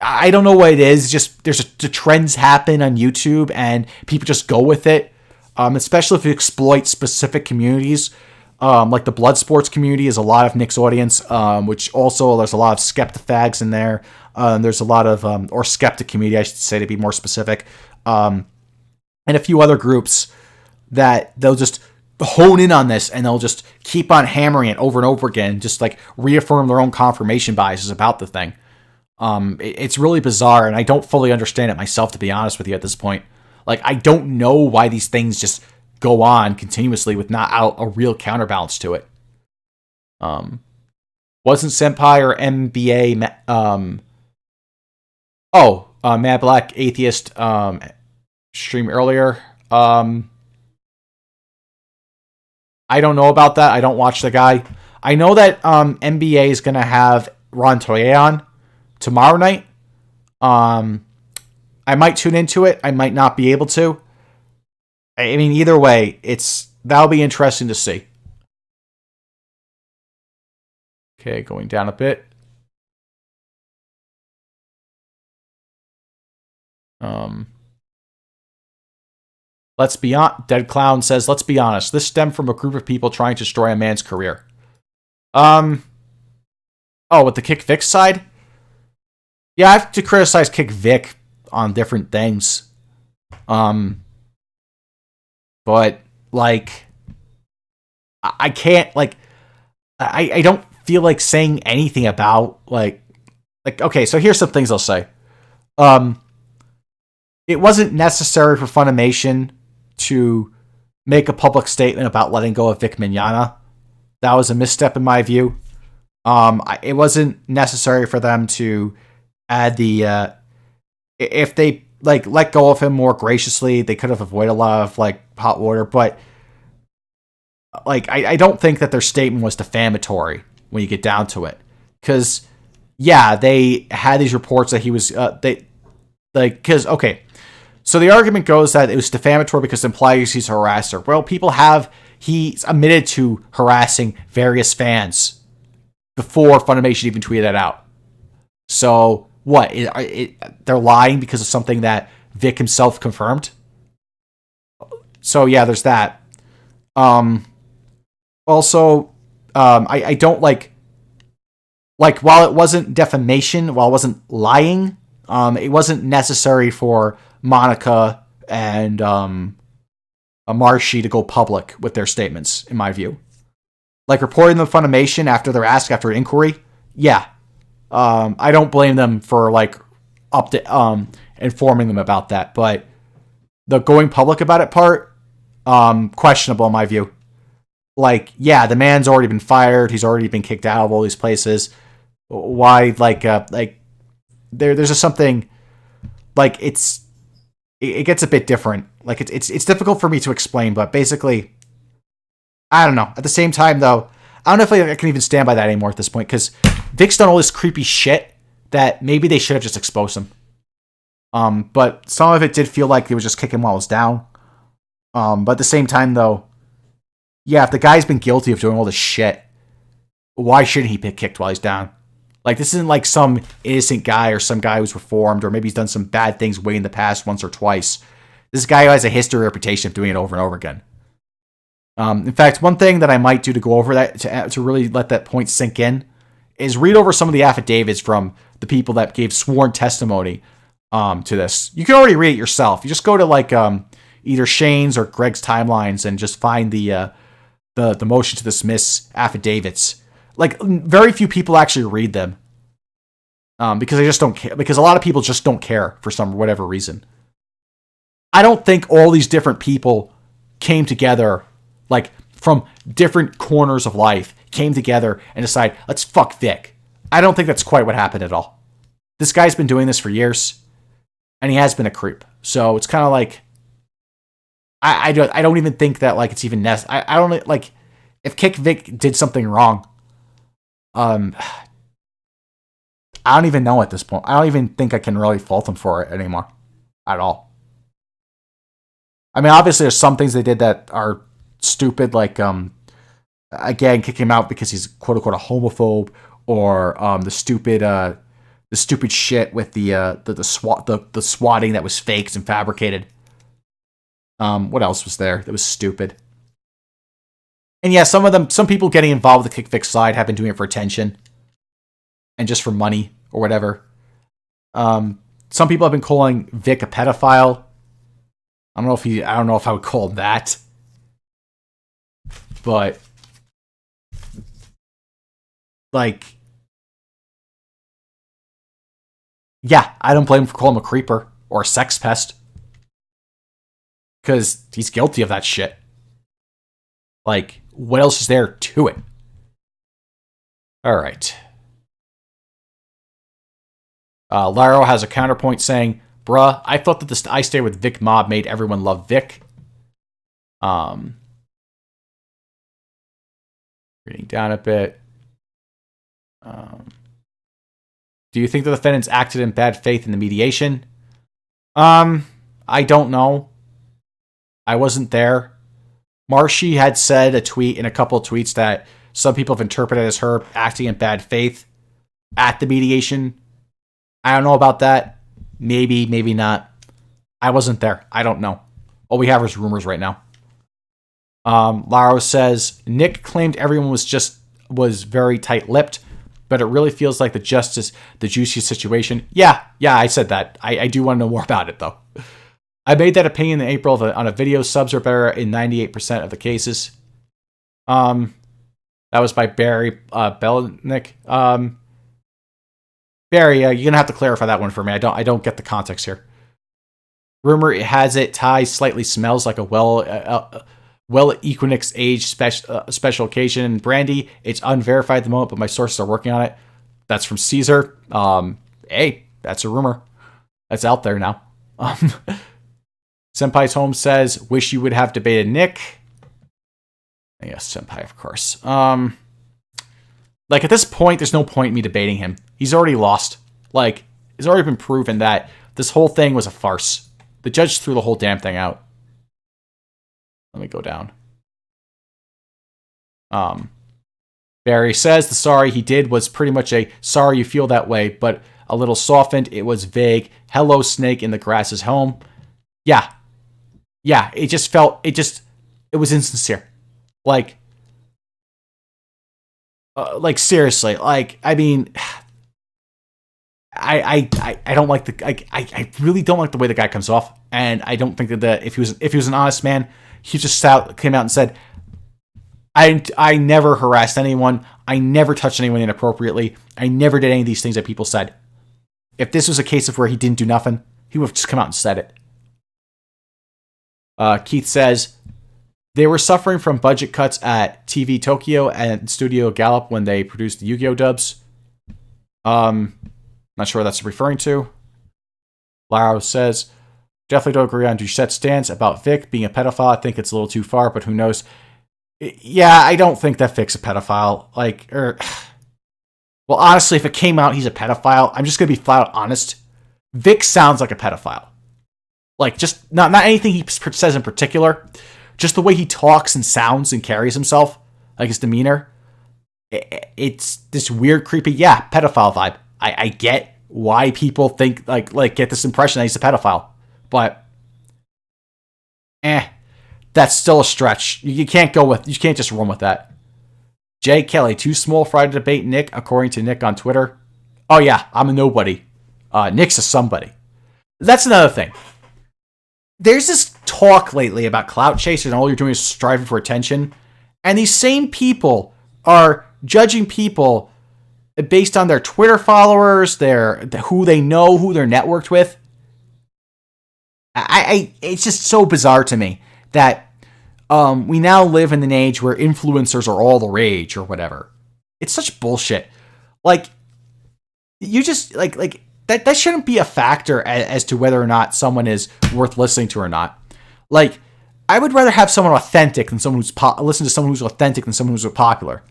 I don't know what it is. Just the trends happen on YouTube and people just go with it. Especially if you exploit specific communities. Like the blood sports community is a lot of Nick's audience, which also there's a lot of skeptifags in there. There's a lot of, or skeptic community, I should say, to be more specific. And a few other groups that they'll just hone in on this and they'll just keep on hammering it over and over again, just like reaffirm their own confirmation biases about the thing. It's really bizarre, and I don't fully understand it myself, to be honest with you, at this point. Like, I don't know why these things just go on continuously with not a real counterbalance to it. Wasn't Senpai or MBA Mad Black Atheist stream earlier? I don't know about that. I don't watch the guy. I know that NBA is going to have Ron Toye on tomorrow night. I might tune into it. I might not be able to. I mean, either way, that'll be interesting to see. Okay, going down a bit. Let's be on. Dead Clown says, let's be honest. This stemmed from a group of people trying to destroy a man's career. With the Kick Vic side? Yeah, I have to criticize Kick Vic on different things. But, like, I can't, like, I don't feel like saying anything about, like, okay, so here's some things I'll say. It wasn't necessary for Funimation to make a public statement about letting go of Vic Mignogna. That was a misstep in my view. It wasn't necessary for them to add the, if they, like, let go of him more graciously, they could have avoided a lot of, like, hot water, but, like, I don't think that their statement was defamatory when you get down to it. Because, yeah, they had these reports that he was, okay, so the argument goes that it was defamatory because it implies he's a harasser. Well, he's admitted to harassing various fans before Funimation even tweeted that out. So, what? They're lying because of something that Vic himself confirmed? So, yeah, there's that. Also, I don't like, while it wasn't defamation, while it wasn't lying, it wasn't necessary for Monica and Marshy to go public with their statements, in my view. Like, reporting them to Funimation after they're asked after an inquiry, yeah. I don't blame them for, like, informing them about that, but the going public about it part, questionable in my view. Like, yeah, the man's already been fired, he's already been kicked out of all these places. Why, there's just something, like, it gets a bit different. Like, it's difficult for me to explain, but basically, I don't know. At the same time, though, I don't know if I can even stand by that anymore at this point, because Vic's done all this creepy shit that maybe they should have just exposed him. But some of it did feel like they were just kicking him while he was down. But at the same time, though, yeah, if the guy's been guilty of doing all this shit, why shouldn't he be kicked while he's down? Like, this isn't like some innocent guy or some guy who's reformed or maybe he's done some bad things way in the past once or twice. This guy who has a history or reputation of doing it over and over again. In fact, one thing that I might do to go over that, to really let that point sink in, is read over some of the affidavits from the people that gave sworn testimony to this. You can already read it yourself. You just go to, like, either Shane's or Greg's timelines and just find the motion to dismiss affidavits. Like, very few people actually read them. Because they just don't care. Because a lot of people just don't care for whatever reason. I don't think all these different people came together, like, from different corners of life, came together and decided, let's fuck Vic. I don't think that's quite what happened at all. this guy's been doing this for years, and he has been a creep. So it's kind of like, I don't even think that like it's even necessary. I don't like if Kick Vic did something wrong. I don't even know at this point. I don't even think I can really fault him for it anymore, at all. I mean, obviously, there's some things they did that are stupid, like again, kick him out because he's quote unquote a homophobe, or the stupid shit with the swatting that was faked and fabricated. What else was there that was stupid? And yeah, some people getting involved with the Kick Vic side have been doing it for attention and just for money or whatever. Some people have been calling Vic a pedophile. I don't know if I would call him that. But like, yeah, I don't blame him for calling him a creeper or a sex pest. Because he's guilty of that shit. Like, what else is there to it? Alright. Laro has a counterpoint saying, bruh, I thought that this I Stay With Vic mob made everyone love Vic. Reading down a bit. Do you think the defendants acted in bad faith in the mediation? I don't know. I wasn't there. Marshy had said in a couple of tweets that some people have interpreted as her acting in bad faith at the mediation. I don't know about that. Maybe, maybe not. I wasn't there. I don't know. All we have is rumors right now. Laro says, Nick claimed everyone was very tight-lipped, but it really feels like the juiciest situation. Yeah, I said that. I do want to know more about it, though. I made that opinion in April on a video. Subs are better in 98% of the cases. That was by Barry Belnick. Barry, you're gonna have to clarify that one for me. I don't get the context here. Rumor has it Ty slightly smells like a well Equinix age special occasion. Brandy, it's unverified at the moment, but my sources are working on it. That's from Caesar. Hey, that's a rumor. That's out there now. Senpai's Home says, wish you would have debated Nick. Yes, Senpai, of course. Like, at this point, there's no point in me debating him. He's already lost. Like, it's already been proven that this whole thing was a farce. The judge threw the whole damn thing out. Let me go down. Barry says the sorry he did was pretty much a sorry you feel that way, but a little softened. It was vague. Hello, snake in the grass is home. Yeah, it was insincere. Like seriously, like, I mean, I don't like I really don't like the way the guy comes off, and I don't think that if he was an honest man, he just came out and said, I never harassed anyone, I never touched anyone inappropriately, I never did any of these things that people said. If this was a case of where he didn't do nothing, he would have just come out and said it. Keith says, they were suffering from budget cuts at TV Tokyo and Studio Gallop when they produced the Yu-Gi-Oh! Dubs. Not sure what that's referring to. Laro says, definitely don't agree on Duchette's stance about Vic being a pedophile. I think it's a little too far, but who knows? Yeah, I don't think that Vic's a pedophile. Well, honestly, if it came out he's a pedophile, I'm just going to be flat out honest. Vic sounds like a pedophile. Like, just not anything he says in particular. Just the way he talks and sounds and carries himself, like his demeanor. It's this weird, creepy, pedophile vibe. I get why people think, get this impression that he's a pedophile. But, that's still a stretch. You can't just run with that. Jay Kelly, too small fry to debate Nick, according to Nick on Twitter. Oh yeah, I'm a nobody. Nick's a somebody. That's another thing. There's this talk lately about clout chasers and all you're doing is striving for attention. And these same people are judging people based on their Twitter followers, who they know, who they're networked with. It's just so bizarre to me that we now live in an age where influencers are all the rage or whatever. It's such bullshit. Like, you just, that shouldn't be a factor as to whether or not someone is worth listening to or not. Like, I would rather have someone authentic than someone who's listen to someone who's authentic than someone who's popular,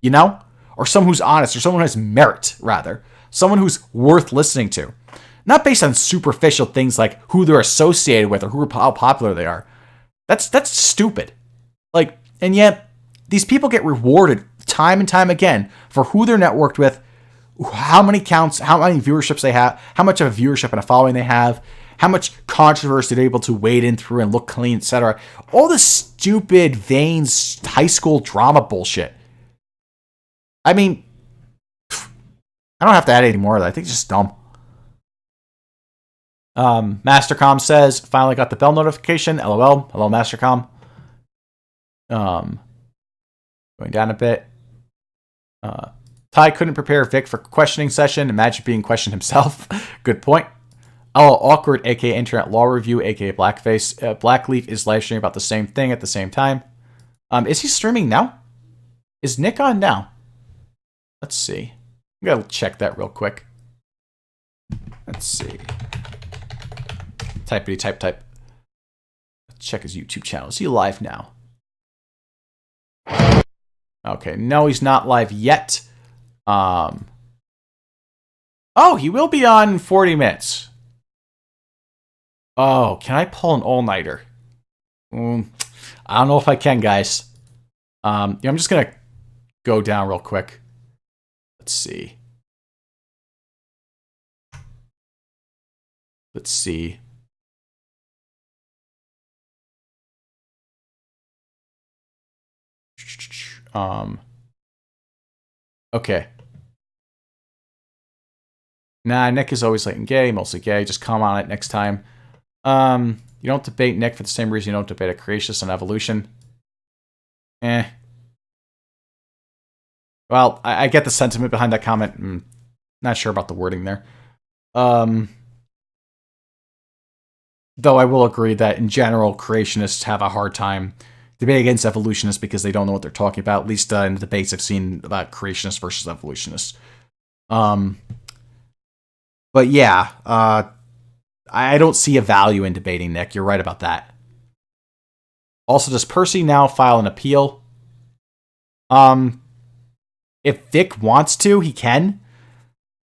you know, or someone who's honest, or someone who has merit, rather, someone who's worth listening to, not based on superficial things like who they're associated with or how popular they are. That's stupid. Like, and yet these people get rewarded time and time again for who they're networked with, how many counts, how many viewerships they have, how much of a viewership and a following they have, how much controversy they're able to wade in through and look clean, etc. All this stupid, vain, high school drama bullshit. I mean, I don't have to add any more of that. I think it's just dumb. Mastercom says, finally got the bell notification. LOL. Hello, Mastercom. Going down a bit. Ty couldn't prepare Vic for questioning session. Imagine being questioned himself. Good point. Oh, awkward, aka Internet Law Review, aka Blackface. Blackleaf is live streaming about the same thing at the same time. Is he streaming now? Is Nick on now? Let's see. I'm gonna check that real quick. Let's see. Typity type. Let's check his YouTube channel. Is he live now? Okay, no, he's not live yet. Oh, he will be on in 40 minutes. Oh, can I pull an all-nighter? I don't know if I can, guys. I'm just gonna go down real quick. Let's see. Okay. Nah, Nick is always late and gay, mostly gay. Just comment on it next time. You don't debate Nick for the same reason you don't debate a creationist on evolution. Well, I get the sentiment behind that comment. Not sure about the wording there. Though I will agree that in general, creationists have a hard time debating against evolutionists because they don't know what they're talking about. At least in the debates I've seen about creationists versus evolutionists. But yeah, I don't see a value in debating Nick. You're right about that. Also, does Percy now file an appeal? If Vic wants to, he can.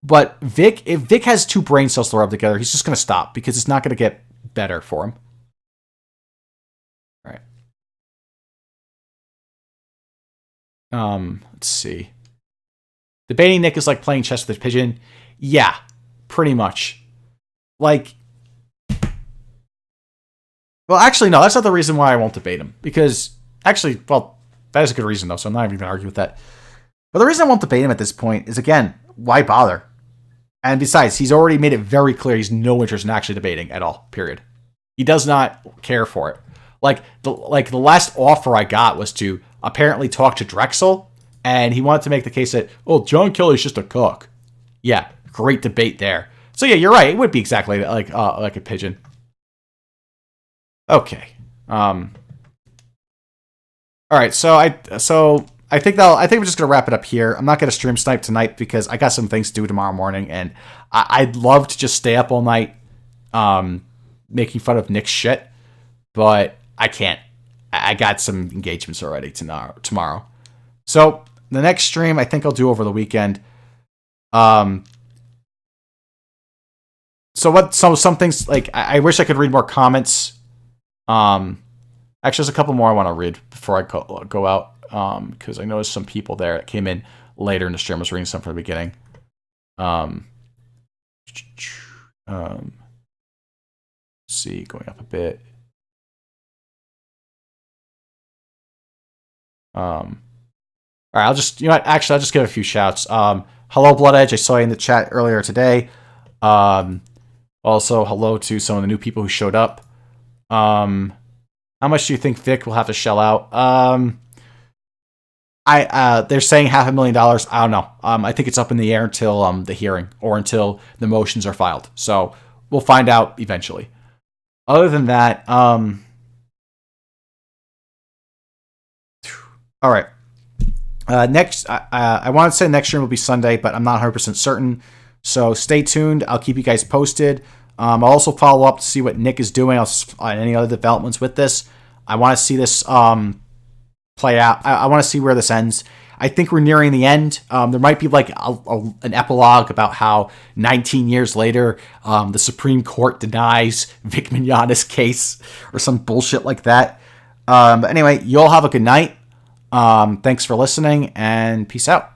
But if Vic has two brain cells to rub together, he's just going to stop because it's not going to get better for him. All right. Let's see. Debating Nick is like playing chess with a pigeon. Yeah, pretty much. Like, well, actually, no, that's not the reason why I won't debate him. Because, actually, well, that is a good reason, though, so I'm not even going to argue with that. But the reason I won't debate him at this point is, again, why bother? And besides, he's already made it very clear he's no interest in actually debating at all, period. He does not care for it. Like the last offer I got was to apparently talk to Drexel, and he wanted to make the case that, oh, John Kelly's just a cook. Yeah, great debate there. So yeah, you're right. It would be exactly like a pigeon. Okay. All right. So I think we're just gonna wrap it up here. I'm not gonna stream snipe tonight because I got some things to do tomorrow morning, and I'd love to just stay up all night, making fun of Nick's shit, but I can't. I got some engagements already tomorrow. So the next stream I think I'll do over the weekend. So some things, like I wish I could read more comments. Actually, there's a couple more I want to read before I go out. Because I noticed some people there that came in later in the stream. I was reading some from the beginning. See, going up a bit. All right, I'll just give a few shouts. Hello, Blood Edge. I saw you in the chat earlier today. Also, hello to some of the new people who showed up. How much do you think Vic will have to shell out? They're saying $500,000. I don't know. I think it's up in the air until the hearing or until the motions are filed. So we'll find out eventually. Other than that, all right. Next, I want to say next stream will be Sunday, but I'm not 100% certain. So stay tuned. I'll keep you guys posted. I'll also follow up to see what Nick is doing on any other developments with this. I want to see this play out. I want to see where this ends. I think we're nearing the end. There might be like an epilogue about how 19 years later, the Supreme Court denies Vic Mignogna's case or some bullshit like that. But anyway, you all have a good night. Thanks for listening, and peace out.